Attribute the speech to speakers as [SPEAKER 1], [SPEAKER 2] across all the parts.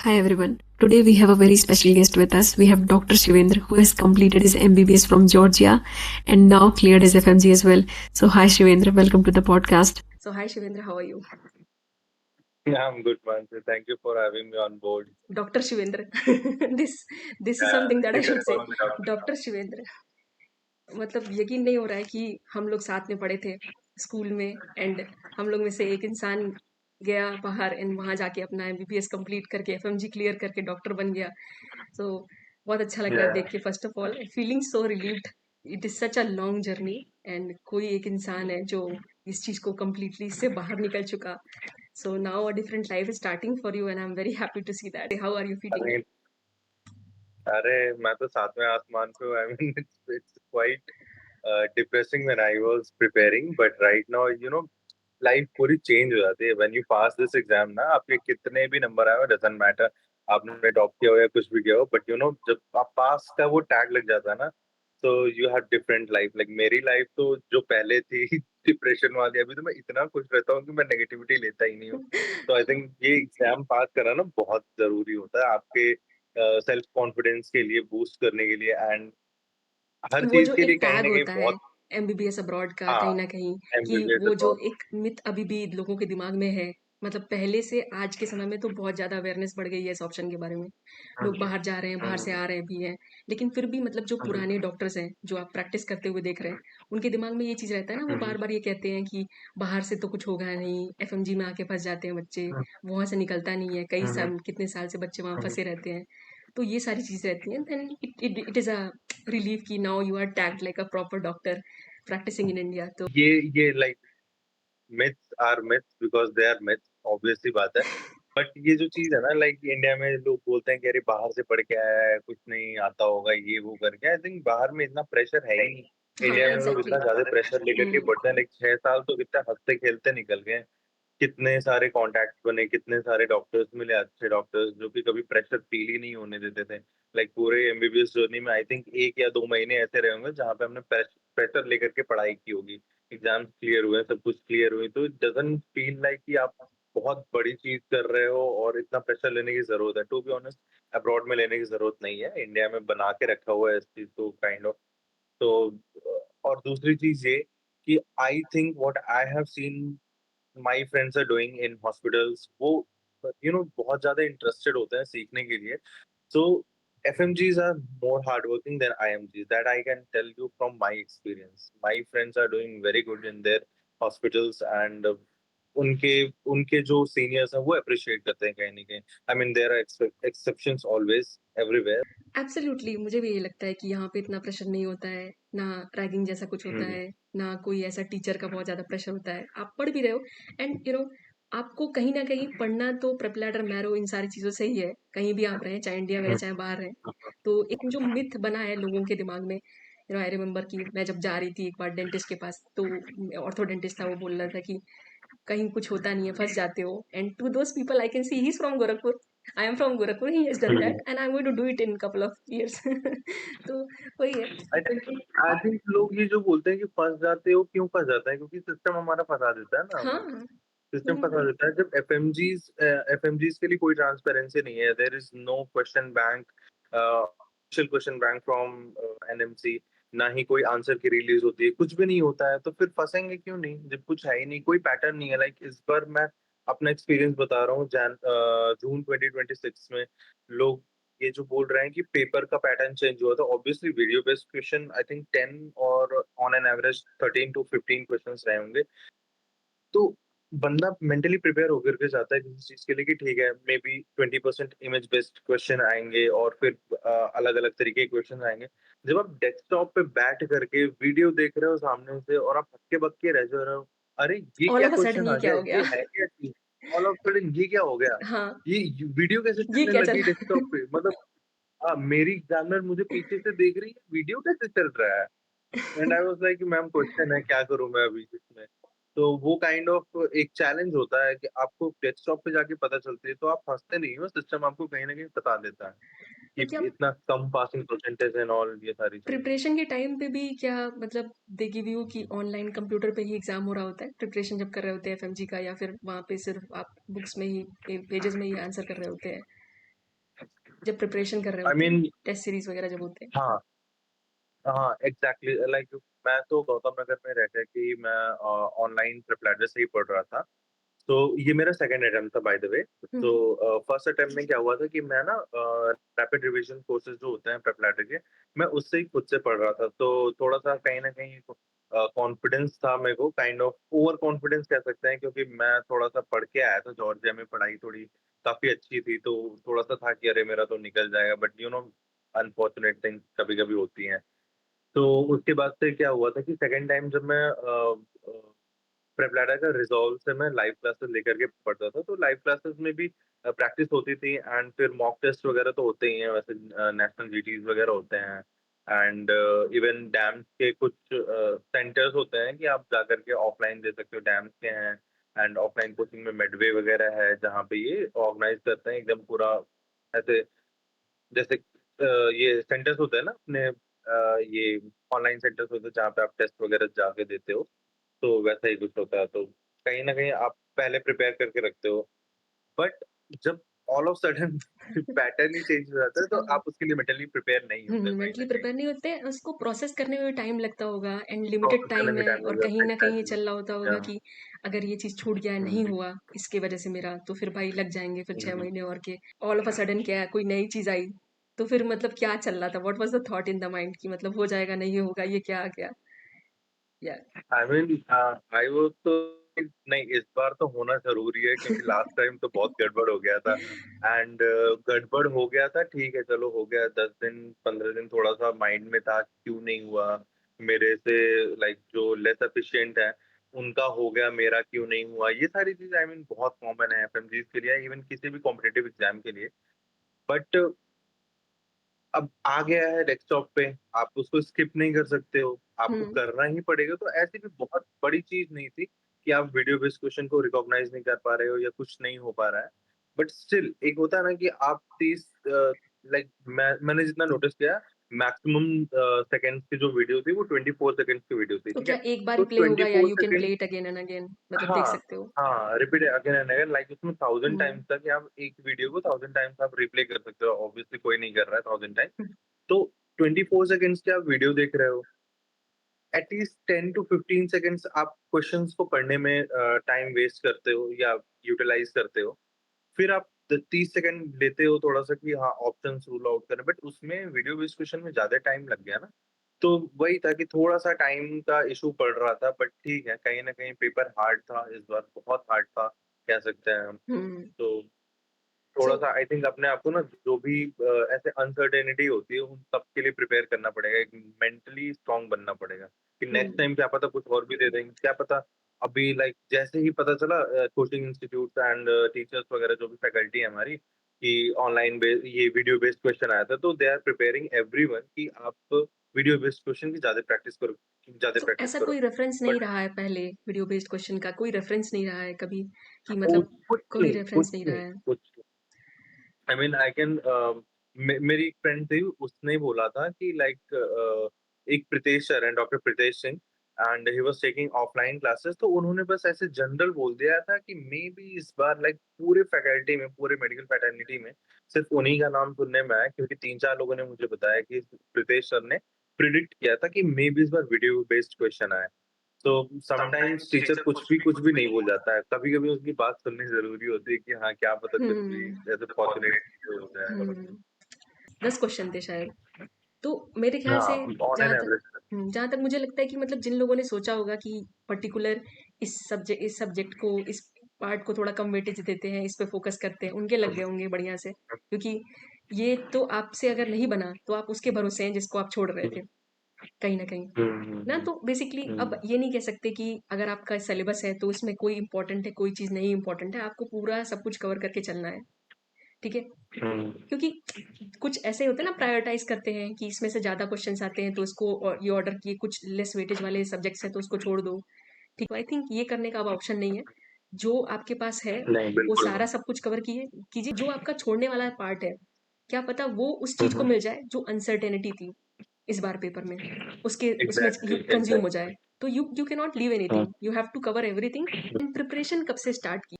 [SPEAKER 1] Hi everyone. Today we have a very special guest with us. We have Dr. Shivendra who has completed his MBBS from Georgia and now cleared his FMG as well. So hi Shivendra, welcome to the podcast. So hi Shivendra, how are you?
[SPEAKER 2] Yeah, I'm good, Mansi. Thank you for having me on board.
[SPEAKER 1] Dr. Shivendra. this is
[SPEAKER 2] Yeah,
[SPEAKER 1] something that
[SPEAKER 2] you
[SPEAKER 1] I
[SPEAKER 2] can
[SPEAKER 1] should say.
[SPEAKER 2] call me doctor.
[SPEAKER 1] Doctor Shivendra मतलब यकीन नहीं हो रहा है कि हम लोग साथ में पढ़े थे स्कूल में एंड हम लोग में से एक इंसान गया बाहर एंड वहां जाके अपना एमबीबीएस कंप्लीट करके एफएमजी क्लियर करके डॉक्टर बन गया सो बहुत अच्छा लग रहा है
[SPEAKER 2] Yeah,
[SPEAKER 1] देख के first of all feeling so relieved it is such a long journey and कोई एक इंसान है जो इस चीज को कम्प्लीटली इससे बाहर निकल चुका so now a different life is starting for you and I am very happy to see that how are you feeling
[SPEAKER 2] अरे अरे मैं तो सातवें आसमान पे हूँ. I mean, it's quite depressing when I was preparing, but right now, life पूरी change हो जाती है. When you pass this exam ना, आपके कितने भी नंबर आए, doesn't matter. आपने टॉप किया हो या कुछ भी किया हो, but जब आप पास का वो टैग लग जाता है ना, so you have different life. Like मेरी लाइफ तो जो पहले थी डिप्रेशन वाली, अभी तो मैं इतना खुश रहता हूँ कि मैं नेगेटिविटी लेता ही नहीं हूँ. तो आई थिंक ये एग्जाम पास करना ना बहुत जरूरी होता है आपके सेल्फ कॉन्फिडेंस के लिए, बूस्ट करने के लिए, एंड हर
[SPEAKER 1] वो
[SPEAKER 2] चीज
[SPEAKER 1] जो
[SPEAKER 2] के लिए
[SPEAKER 1] एक
[SPEAKER 2] कहीं
[SPEAKER 1] टैग
[SPEAKER 2] ना कहीं
[SPEAKER 1] होता है
[SPEAKER 2] बहुत.
[SPEAKER 1] एमबीबीएस अब्रॉड का
[SPEAKER 2] हाँ,
[SPEAKER 1] कहीं ना कहीं कि
[SPEAKER 2] एमबीबीएस
[SPEAKER 1] वो जो
[SPEAKER 2] अब्रॉड.
[SPEAKER 1] एक मिथ अभी भी लोगों के दिमाग में है मतलब पहले से आज के समय में तो बहुत ज्यादा अवेयरनेस बढ़ गई है इस ऑप्शन के बारे में लोग बाहर जा रहे हैं बाहर से आ रहे भी हैं लेकिन फिर भी मतलब जो पुराने डॉक्टर्स हैं जो आप प्रैक्टिस करते हुए देख रहे हैं उनके दिमाग में ये चीज रहता है ना वो बार बार ये कहते हैं कि बाहर से तो कुछ होगा नहीं एफएमजी में आके फंस जाते हैं बच्चे वहां से निकलता नहीं है कई साल कितने साल से बच्चे वहां फंसे रहते हैं तो ये सारी चीजें रहती हैं then it is a relief कि now you are tagged like a proper doctor practicing in India तो
[SPEAKER 2] ये like myths are myths because they are myths, obviously बात है. बट ये जो चीज है ना, लाइक इंडिया में लोग बोलते हैं कि अरे बाहर से पढ़ के आया है, कुछ नहीं आता होगा, ये वो करके. आई थिंक बाहर में इतना प्रेशर है ही नहीं.
[SPEAKER 1] हाँ
[SPEAKER 2] इंडिया में लोग
[SPEAKER 1] एग्जैक्टली
[SPEAKER 2] इतना ज्यादा प्रेशर लेकर के बढ़ते हैं. लाइक 6 साल तो कितना हंसते खेलते निकल गए. कितने सारे कॉन्टैक्ट बने, कितने सारे डॉक्टर्स मिले, अच्छे डॉक्टर्स जो कि कभी प्रेशर फील ही नहीं होने देते थे. लाइक पूरे एमबीबीएस जर्नी में आई थिंक 1 या 2 महीने ऐसे रहे होंगे जहाँ पे हमने प्रेशर लेकर के पढ़ाई की होगी. एग्जाम्स क्लियर हुए, सब कुछ क्लियर हुई, तो इट डजंट फील लाइक कि आप बहुत बड़ी चीज कर रहे हो और इतना प्रेशर लेने की जरूरत है. टू बी ऑनेस्ट, अब्रॉड में लेने की जरूरत नहीं है. इंडिया में बना के रखा हुआ है इस चीज को, काइंड ऑफ. तो और दूसरी चीज ये कि I think what I have seen my friends are doing in hospitals, वो बहुत ज्यादा इंटरेस्टेड होते हैं सीखने के लिए. सो FMGs are more hardworking than IMGs. That I can tell you from my experience. My friends are doing very good in their hospitals, and उनके उनके जो सीनियर्स हैं वो अप्रिशिएट करते हैं कहीं ना कहीं. I mean there are exceptions always everywhere.
[SPEAKER 1] Absolutely मुझे भी ये लगता है कि यहाँ पे इतना प्रेशर नहीं होता है ना रैगिंग जैसा कुछ होता है ना कोई ऐसा टीचर का बहुत ज्यादा प्रेशर होता है आप पढ़ भी रहे हो एंड आपको कहीं ना कहीं पढ़ना तो प्रेपलेटर मैरो इन सारी चीजों से ही है कहीं भी आप रहें चाहे इंडिया में रहें चाहे बाहर रहें तो एक जो मिथ बना है लोगों के दिमाग में आई रिमेम्बर कि मैं जब जा रही थी एक बार डेंटिस्ट के पास तो ऑर्थो डेंटिस्ट था वो बोल रहा था कि कहीं कुछ होता नहीं है फंस जाते हो and to those people I can see he is from Gorakhpur I am from Gorakhpur he has done that and I am going to do it in couple of years तो वही है
[SPEAKER 2] आई थिंक लोग ये जो बोलते हैं कि फंस जाते हो, क्यों फंस जाता है? क्योंकि सिस्टम हमारा फंसा देता है ना
[SPEAKER 1] हाँ
[SPEAKER 2] हमें.
[SPEAKER 1] हाँ
[SPEAKER 2] सिस्टम
[SPEAKER 1] हम्म,
[SPEAKER 2] फंसा देता है. जब एफएमजीज के लिए कोई ट्रांसपेरेंसी नहीं है, there is no question bank, official question bank from NMC. ना ही कोई आंसर की रिलीज होती है, कुछ भी नहीं होता है, तो फिर फंसेंगे क्यों नहीं जब कुछ है ही नहीं, कोई पैटर्न नहीं है. लाइक इस बार मैं अपना एक्सपीरियंस बता रहा हूँ. जून 2026 में लोग ये जो बोल रहे हैं कि पेपर का पैटर्न चेंज हुआ था. Obviously video based question I think 10 और on an average 13 to 15 question रहे होंगे. तो बंदा मेंटली प्रिपेयर होकर के जाता है किसी चीज के लिए कि ठीक है, may be 20% image based question आएंगे और फिर अलग अलग तरीके के क्वेश्चन आएंगे. जब आप डेस्कटॉप पे बैठ करके वीडियो देख रहे हो सामने से और आप हक्के बक्के रह जा रहे हो, अरे ये
[SPEAKER 1] ऑल
[SPEAKER 2] क्या
[SPEAKER 1] ऑफ अ सडन
[SPEAKER 2] क्वेश्चन
[SPEAKER 1] ये
[SPEAKER 2] आ
[SPEAKER 1] क्या
[SPEAKER 2] गया,
[SPEAKER 1] हो
[SPEAKER 2] ये
[SPEAKER 1] गया
[SPEAKER 2] है क्या चीज, ऑल ऑफ सडन ये क्या हो गया,
[SPEAKER 1] हाँ
[SPEAKER 2] ये वीडियो कैसे
[SPEAKER 1] ये
[SPEAKER 2] चलने
[SPEAKER 1] क्या
[SPEAKER 2] लगी
[SPEAKER 1] चला
[SPEAKER 2] डेस्कटॉप पे. मतलब मेरी एग्जामिनर मुझे पीछे से देख रही है, वीडियो कैसे चल रहा है. And I was like ma'am question है, क्या करूं मैं अभी इसमें. तो वो काइंड ऑफ एक चैलेंज होता है कि आपको डेस्कटॉप पे जाके पता चलती है, तो आप फंसते नहीं हो, सिस्टम आपको कहीं ना कहीं बता देता है
[SPEAKER 1] तो क्या
[SPEAKER 2] कि इतना कम पासिंग परसेंटेज एंड ऑल, ये सारी चीजें.
[SPEAKER 1] प्रिपरेशन के टाइम पे भी क्या मतलब दे गिव यू कि ऑनलाइन कंप्यूटर पे ही एग्जाम हो रहा होता है प्रिपरेशन जब कर रहे होते हैं एफएमजी का या फिर वहाँ पे सिर्फ आप बुक्स में ही पेजेस में ही आंसर कर रहे होते हैं जब प्रिपरेशन कर रहे
[SPEAKER 2] आई
[SPEAKER 1] होते हैं,
[SPEAKER 2] मीन
[SPEAKER 1] टेस्ट सीरीज़ वगैरह जब होते हैं?
[SPEAKER 2] हाँ, हाँ, एग्ज़ैक्टली लाइक मैं तो गौतम नगर में रह के कि मैं ऑनलाइन प्रिपरेटरी से ही पढ़ रहा था। तो ये मेरा सेकंड अटेम्प्ट था बाय द वे।
[SPEAKER 1] हुँ,
[SPEAKER 2] तो फर्स्ट अटेम्प्ट में क्या हुआ था कि मैं ना रैपिड रिवीजन कोर्सेज़ जो होते हैं प्रिपरेटरी के, मैं उससे ही खुद से पढ़ रहा था। तो थोड़ा-सा कहीं न कहीं कॉन्फिडेंस था मेरे को, काइंड ऑफ ओवर कॉन्फिडेंस कह सकते हैं, क्योंकि मैं थोड़ा-सा पढ़ के आया था जॉर्जिया में, पढ़ाई थोड़ी काफ़ी अच्छी थी, तो थोड़ा-सा था कि अरे मेरा तो निकल जाएगा, बट अनफॉर्चुनेट थिंग्स कभी-कभी होती हैं। तो उसके बाद से क्या हुआ था कि सेकंड टाइम जब मैं प्रेप लैडर का रिज़ॉल्व से मैं लाइव क्लासेस लेकर के पढ़ता था, तो लाइव क्लासेस में भी प्रैक्टिस होती थी, एंड फिर मॉक टेस्ट वगैरह तो होते ही हैं, वैसे नेशनल जीटीज़ वगैरह होते हैं, एंड इवन डैम्स के कुछ सेंटर्स होते हैं कि आप जाकर के ऑफलाइन दे सकते हो, डैम्स के हैं, एंड ऑफलाइन कोचिंग में मिडवे वगैरह है, जहाँ पे ये ऑर्गेनाइज़ करते हैं एकदम पूरा ऐसे, जैसे ये सेंटर्स होते हैं ना अपने, ये ऑनलाइन सेंटर्स होते हैं जहाँ पे आप टेस्ट वगैरह जाके देते हो, तो वैसा ही कुछ होता है। तो कहीं न कहीं आप पहले प्रिपेयर करके रखते हो, बट जब all of sudden pattern he change हो जाता है, तो
[SPEAKER 1] हाँ।
[SPEAKER 2] आप उसके लिए मेंटली प्रिपेयर नहीं होते कहीं
[SPEAKER 1] मेंटली
[SPEAKER 2] न कहीं।
[SPEAKER 1] प्रिपेयर नहीं होते, उसको प्रोसेस करने में भी टाइम लगता होगा एंड लिमिटेड
[SPEAKER 2] प्रोसेस करने
[SPEAKER 1] टाइम
[SPEAKER 2] में
[SPEAKER 1] है
[SPEAKER 2] टाइम
[SPEAKER 1] और
[SPEAKER 2] लग
[SPEAKER 1] कहीं
[SPEAKER 2] जाता है,
[SPEAKER 1] न कहीं ये
[SPEAKER 2] एग्ज़ैक्टली।
[SPEAKER 1] चल रहा होता होगा
[SPEAKER 2] या
[SPEAKER 1] कि अगर ये चीज़ छूट गया, नहीं
[SPEAKER 2] हुँ,
[SPEAKER 1] हुआ इसकी वजह से मेरा, तो फिर भाई लग जाएँगे फिर 6
[SPEAKER 2] हुँ।
[SPEAKER 1] महीने और के। ऑल ऑफ अ सडन क्या है, कोई नई चीज़ आई, तो फिर मतलब क्या चल रहा था? What was the thought in the mind कि मतलब हो जाएगा, नहीं होगा, ये क्या आ गया? या
[SPEAKER 2] आई मीन आई वाज़ तो नहीं, इस बार तो होना ज़रूरी है, क्योंकि लास्ट टाइम तो बहुत गड़बड़ हो गया था, एंड गड़बड़ हो गया था, ठीक है चलो हो गया, 10 दिन 15 दिन थोड़ा-सा माइंड में था क्यों नहीं हुआ, मेरे से लाइक जो लेस एफिशिएंट है, उनका हो गया, मेरा क्यों नहीं हुआ? ये सारी चीज़ें आई मीन बहुत कॉमन है एफएमजीज़ के लिए, इवन किसी भी कॉम्पिटिटिव एग्ज़ाम के लिए। बट अब आ गया है डेस्कटॉप पे, आप उसको स्किप नहीं कर सकते हो, आपको
[SPEAKER 1] हुँ,
[SPEAKER 2] करना ही पड़ेगा, तो ऐसी भी बहुत बड़ी चीज़ नहीं थी कि आप वीडियो बेस्ड क्वेश्चन को रिकॉग्नाइज़ नहीं कर पा रहे हो या कुछ नहीं हो पा रहा है। बट स्टिल एक होता है ना कि आप 30 लाइक मैंने जितना नोटिस किया, मैक्सिमम सेकंड्स की जो वीडियो थी वो 24 सेकंड्स की वीडियो थी,
[SPEAKER 1] तो
[SPEAKER 2] ठीक
[SPEAKER 1] क्या
[SPEAKER 2] है?
[SPEAKER 1] एक बार
[SPEAKER 2] तो
[SPEAKER 1] ही प्ले होगा या
[SPEAKER 2] 24
[SPEAKER 1] you can
[SPEAKER 2] second,
[SPEAKER 1] play it again and again मतलब देख
[SPEAKER 2] हाँ,
[SPEAKER 1] सकते हो?
[SPEAKER 2] हाँ, repeat again and again, like उसमें 1000
[SPEAKER 1] हुँ,
[SPEAKER 2] टाइम्स तक कि आप एक वीडियो को 1000 टाइम्स आप रिप्ले कर सकते हो, ऑब्वियसली कोई नहीं कर रहा है 1000 टाइम्स।
[SPEAKER 1] हुँ,
[SPEAKER 2] तो 24 सेकंड्स की आप वीडियो देख रहे हो, एटलीस्ट 10 टू 15 सेकंड्स आप क्वेश्चंस को पढ़ने में टाइम वेस्ट करते हो या यूटिलाइज़ करते हो। फिर आप द 30 सेकंड लेते हो थोड़ा-सा कि हाँ, ऑप्शंस रूल आउट करें, बट उसमें वीडियो बेस्ड क्वेश्चन में ज़्यादा टाइम लग गया ना। तो वही था कि थोड़ा-सा टाइम का इश्यू पड़ रहा था, बट ठीक है, कहीं न कहीं पेपर हार्ड था इस बार, बहुत हार्ड था, कह सकते हैं हम।
[SPEAKER 1] हुँ।
[SPEAKER 2] तो
[SPEAKER 1] सो
[SPEAKER 2] थोड़ा-सा आई थिंक अपने आप को ना, जो भी ऐसे अनसर्टेनिटी होती है, उन सब के लिए प्रिपेयर करना पड़ेगा, एक मेंटली स्ट्रॉन्ग बनना पड़ेगा, कि
[SPEAKER 1] हुँ,
[SPEAKER 2] नेक्स्ट टाइम क्या पता कुछ और भी दे दें, क्या पता अभी लाइक जैसे ही पता चला कोचिंग इंस्टीट्यूट्स एंड टीचर्स वगैरह जो भी फैकल्टी है हमारी, कि ऑनलाइन ये वीडियो बेस्ड क्वेश्चन आया था, तो दे आर प्रिपेयरिंग एवरीवन कि आप वीडियो बेस्ड क्वेश्चन की ज़्यादा
[SPEAKER 1] तो
[SPEAKER 2] प्रैक्टिस
[SPEAKER 1] ऐसा
[SPEAKER 2] करो।
[SPEAKER 1] कोई रेफरेंस नहीं
[SPEAKER 2] बट
[SPEAKER 1] रहा है पहले वीडियो बेस्ड क्वेश्चन का कोई रेफरेंस नहीं रहा है कभी कि
[SPEAKER 2] वो
[SPEAKER 1] मतलब
[SPEAKER 2] कुछ
[SPEAKER 1] कोई
[SPEAKER 2] नहीं, कुछ
[SPEAKER 1] रेफरेंस नहीं रहा
[SPEAKER 2] नहीं,
[SPEAKER 1] है?
[SPEAKER 2] कुछ आई मीन आई कैन मेरी एक फ्रेंड थी, उसने बोला था कि लाइक एक प्रीतेश सर हैं, doctor Pritesh Singh, and he was taking offline classes, तो उन्होंने बस ऐसे जनरल बोल दिया था कि मे बी इस बार लाइक पूरे फैकल्टी में, पूरे मेडिकल फैटर्निटी में सिर्फ उन्हीं का नाम सुनने में आया, क्योंकि 3-4 लोगों ने मुझे बताया कि प्रीतेश सर ने प्रिडिक्ट किया था कि मे बी इस बार वीडियो बेस्ड क्वेश्चन आए। तो समटाइम्स टीचर कुछ भी नहीं बोल जाता है। कभी-कभी उसकी बात सुननी ज़रूरी होती है कि हाँ, क्या पता कुछ भी
[SPEAKER 1] हुँ,
[SPEAKER 2] ऐसे फॉर्च्यूनेट हो जाए।
[SPEAKER 1] हुँ। 10 क्वेश्चन थे शायद। तो मेरे ख़्याल
[SPEAKER 2] हाँ,
[SPEAKER 1] से
[SPEAKER 2] ऑन एन एवरेज।
[SPEAKER 1] जहाँ तक मुझे लगता है कि मतलब जिन लोगों ने सोचा होगा कि पर्टिकुलर इस सब्जेक्ट को इस पार्ट को थोड़ा कम वेटेज देते हैं, इस पे फ़ोकस करते हैं, उनके लग गए होंगे बढ़िया से। क्योंकि ये तो आपसे अगर नहीं बना, तो आप उसके भरोसे हैं जिसको आप छोड़ रहे थे, कहीं न कहीं।
[SPEAKER 2] हुँ, हुँ,
[SPEAKER 1] ना
[SPEAKER 2] हुँ,
[SPEAKER 1] तो बेसिकली अब
[SPEAKER 2] हुँ,
[SPEAKER 1] ये नहीं कह सकते कि अगर आपका सिलेबस है तो उसमें कोई इम्पोर्टेंट है, कोई चीज़ नहीं इम्पोर्टेंट है, आपको पूरा सब कुछ कवर करके चलना है, ठीक है?
[SPEAKER 2] हुँ,
[SPEAKER 1] क्योंकि कुछ ऐसे होते हैं ना प्रायोरिटाइज़ करते हैं कि इसमें से ज़्यादा क्वेश्चन्स आते हैं तो इसको ये ऑर्डर किए, कुछ लेस वेटेज वाले सब्जेक्ट्स हैं तो उसको छोड़ दो, ठीक है? आई थिंक ये करने का अब ऑप्शन नहीं है। जो आपके पास है,
[SPEAKER 2] नहीं,
[SPEAKER 1] वो
[SPEAKER 2] बिल्कुल
[SPEAKER 1] सारा
[SPEAKER 2] नहीं।
[SPEAKER 1] सब कुछ कवर कीजिए, जो आपका छोड़ने वाला पार्ट है, क्या पता वो उस
[SPEAKER 2] हुँ,
[SPEAKER 1] चीज़ को
[SPEAKER 2] हुँ,
[SPEAKER 1] मिल जाए जो अनसर्टेनिटी थी इस बार पेपर में, उसके उसमें
[SPEAKER 2] एग्ज़ैक्टली,
[SPEAKER 1] कंज़्यूम हो जाए।
[SPEAKER 2] एग्ज़ैक्टली।
[SPEAKER 1] तो यू कैन नॉट लीव
[SPEAKER 2] हाँ,
[SPEAKER 1] anything, you have to cover everything and preparation कब से स्टार्ट की?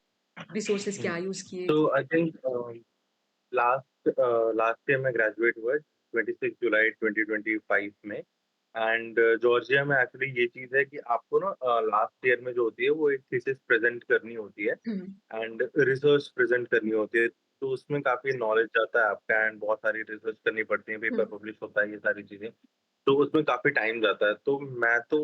[SPEAKER 1] रिसोर्सेज़
[SPEAKER 2] हुँ।
[SPEAKER 1] क्या यूज़ किए?
[SPEAKER 2] तो I think last last year मैं ग्रेजुएट हुआ 26 जुलाई 2025 में। एंड जॉर्जिया में एक्चुअली ये चीज़ है कि आपको ना लास्ट ईयर में जो होती है वो एक थीसिस प्रेज़ेंट करनी होती है
[SPEAKER 1] हुँ,
[SPEAKER 2] एंड रिसर्च प्रेज़ेंट करनी होती है। तो उसमें काफ़ी नॉलेज जाता है आपका एंड बहुत सारी रिसर्च करनी पड़ती है,
[SPEAKER 1] हुँ,
[SPEAKER 2] पेपर पब्लिश होता है, ये सारी चीज़ें। तो उसमें काफ़ी टाइम जाता है। तो मैं तो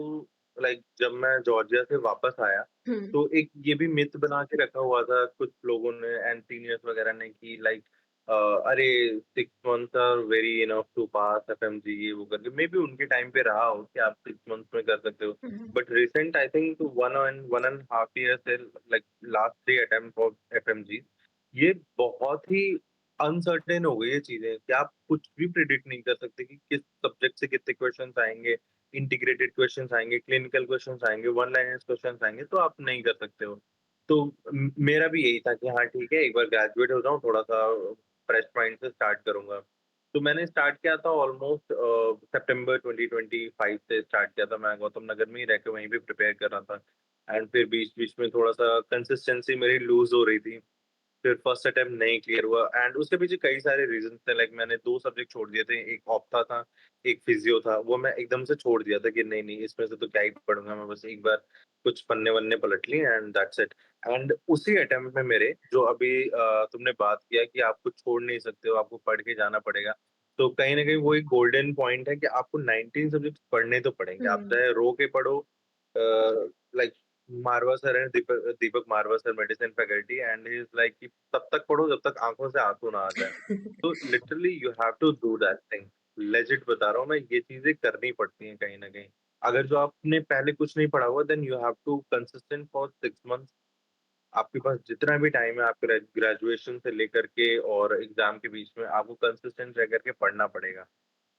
[SPEAKER 2] लाइक जब मैं जॉर्जिया से वापस आया,
[SPEAKER 1] हुँ,
[SPEAKER 2] तो एक ये भी मिथ बना के रखा हुआ था कुछ लोगों ने एंड सीनियर्स वगैरह ने कि लाइक अरे 6 months are very enough to pass FMG ये वो करके। मेबी उनके टाइम पे रहा हो कि आप 6 मंथ्स में कर सकते हो।
[SPEAKER 1] Um,
[SPEAKER 2] but recent I think 1 and half year से like last 3 attempt of FMG, ये बहुत ही अनसर्टेन हो गई है चीज़ें कि आप कुछ भी प्रेडिक्ट नहीं कर सकते कि किस सब्जेक्ट से कितने क्वेश्चन्स आएँगे, इंटीग्रेटेड क्वेश्चन्स आएँगे, क्लिनिकल क्वेश्चन्स आएँगे, वन लाइनर्स क्वेश्चन्स आएँगे, तो आप नहीं कर सकते हो। तो मेरा भी यही था कि हाँ, ठीक है, एक बार ग्रेजुएट हो जाऊँ, थोड़ा-सा फ्रेश माइंड से स्टार्ट करूँगा। तो मैंने स्टार्ट किया था ऑलमोस्ट सितंबर 2025 से स्टार्ट किया था। मैं गौतम नगर में ही रह के वहीं पे प्रिपेयर कर रहा था एंड फिर बीच-बीच में थोड़ा-सा कंसिस्टेंसी मेरी लूज़ हो रही थी। फिर फर्स्ट अटेम्प्ट नहीं क्लियर हुआ एंड उसके पीछे कई सारे रीज़न्स थे। लाइक मैंने 2 सब्जेक्ट छोड़ दिए थे, एक ऑप्था था, एक फिज़ियो था। वो मैं एकदम से छोड़ दिया था कि नहीं, इसमें से तो क्या ही पढ़ूँगा मैं, बस एक बार कुछ पन्ने-वन्ने पलट लिए एंड दैट्स इट। एंड उसी अटेम्प्ट में मेरे जो अभी तुमने बात किया कि आप कुछ छोड़ नहीं सकते हो, आपको पढ़ के जाना पड़ेगा। तो कहीं न कहीं वो एक गोल्डन पॉइंट है कि आपको 19 सब्जेक्ट्स पढ़ने तो पड़ेंगे। आप
[SPEAKER 1] हुँ,
[SPEAKER 2] चाहे रो के पढ़ो लाइक मारवा सर हैं, Deepak Marwah sir medicine faculty and he is like कि तब तक पढ़ो जब तक आँखों से आँसू ना आ जाए। तो literally you have to do that thing. Legit बता रहा हूँ मैं, ये चीज़ें करनी पड़ती हैं कहीं न कहीं। अगर जो आपने पहले कुछ नहीं पढ़ा हुआ then you have to consistent for 6 months. आपके पास जितना भी टाइम है, आप ग्रेजुएशन से लेकर के और एग्ज़ाम के बीच में आपको कंसिस्टेंट रह कर के पढ़ना पड़ेगा।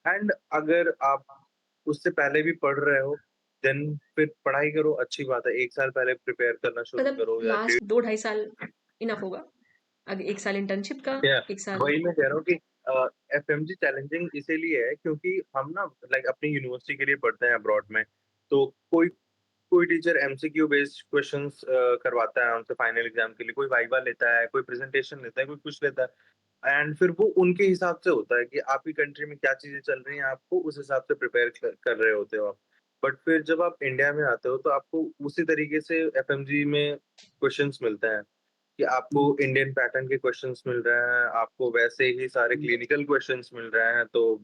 [SPEAKER 2] एंड अगर आप उससे पहले भी पढ़ रहे हो, देन फिर पढ़ाई करो, अच्छी बात है। 1 साल पहले प्रिपेयर करना शुरू
[SPEAKER 1] मतलब
[SPEAKER 2] करो या डेढ़।
[SPEAKER 1] लास्ट 2 ढाई साल इनफ होगा? 1 साल इंटर्नशिप का,
[SPEAKER 2] या
[SPEAKER 1] 1 साल।
[SPEAKER 2] वही मैं कह रहा हूँ कि एफएमजी चैलेंजिंग इसीलिए है क्योंकि हम ना लाइक अपनी यूनिवर्सिटी के लिए पढ़ते हैं अब्रॉड में, तो कोई कोई टीचर एमसीक्यू बेस्ड क्वेश्चंस करवाता है हमसे फाइनल एग्जाम के लिए, कोई वाइवा लेता है, कोई प्रेजेंटेशन लेता है, कोई कुछ लेता है एंड फिर वो उनके हिसाब से होता है कि आपकी कंट्री में क्या चीज़ें चल रही हैं, आपको उस हिसाब से प्रिपेयर कर रहे होते हो आप। बट फिर जब आप इंडिया में आते हो तो आपको उसी तरीके से एफएमजी में क्वेश्चंस मिलते हैं कि आपको इंडियन पैटर्न के क्वेश्चंस मिल रहे हैं, आपको वैसे ही सारे क्लिनिकल क्वेश्चंस मिल रहे हैं, तो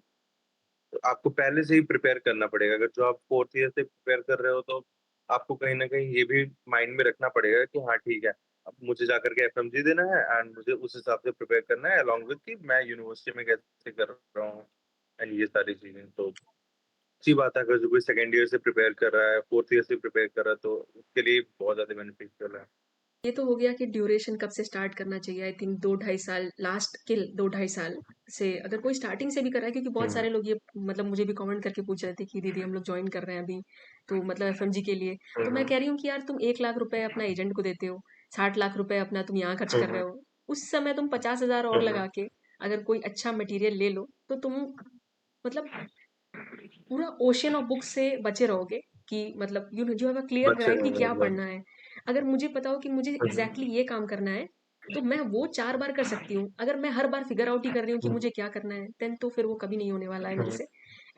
[SPEAKER 2] आपको पहले से ही प्रिपेयर करना पड़ेगा। अगर जो आप 4th ईयर से प्रिपेयर कर रहे हो तो आपको कहीं न कहीं ये भी माइंड में रखना पड़ेगा कि हाँ, ठीक है, अब मुझे जाकर के एफएमजी देना है एंड मुझे उस हिसाब से प्रिपेयर करना है अलॉन्ग विथ कि मैं यूनिवर्सिटी में कैसे कर रहा हूँ एंड ये सारी चीज़ें। तो अच्छी बात है अगर जो कोई सेकंड ईयर से प्रिपेयर कर रहा है, 4th ईयर से प्रिपेयर कर रहा है तो उसके लिए बहुत ज़्यादा बेनिफिशियल है।
[SPEAKER 1] ये तो हो गया कि ड्यूरेशन कब से स्टार्ट करना चाहिए। आई थिंक 2 ढाई साल, लास्ट के 2 ढाई साल से अगर कोई स्टार्टिंग से भी कर रहा है, क्योंकि बहुत
[SPEAKER 2] हुँ,
[SPEAKER 1] सारे लोग ये मतलब मुझे भी कमेंट करके पूछ रहे थे कि दीदी हम लोग जॉइन कर रहे हैं अभी, तो मतलब एफएमजी के लिए।
[SPEAKER 2] हुँ,
[SPEAKER 1] तो मैं
[SPEAKER 2] हुँ,
[SPEAKER 1] कह रही हूँ कि यार तुम 1 लाख रुपए अपना एजेंट को देते हो, 60 लाख रुपए अपना तुम यहाँ खर्च
[SPEAKER 2] हुँ,
[SPEAKER 1] कर रहे
[SPEAKER 2] हुँ,
[SPEAKER 1] हो। उस समय तुम 50,000 और
[SPEAKER 2] हुँ, हुँ,
[SPEAKER 1] लगा के अगर कोई अच्छा मटेरियल ले लो, तो तुम मतलब पूरा ओशियन ऑफ बुक्स से बचे रहोगे कि मतलब यू हैव अ क्लियर
[SPEAKER 2] बच्चे
[SPEAKER 1] गाइड कि
[SPEAKER 2] रहेंगे
[SPEAKER 1] क्या
[SPEAKER 2] मतलब।
[SPEAKER 1] पढ़ना है। अगर मुझे पता हो कि मुझे
[SPEAKER 2] हुँ,
[SPEAKER 1] एग्जैक्टली
[SPEAKER 2] हुँ,
[SPEAKER 1] ये काम करना है, तो मैं वो 4 बार कर सकती हूँ। अगर मैं हर बार फिगर आउट ही कर रही हूँ कि
[SPEAKER 2] हुँ,
[SPEAKER 1] मुझे क्या करना है, देन तो फिर वो कभी नहीं होने वाला है मेरे
[SPEAKER 2] हुँ,
[SPEAKER 1] से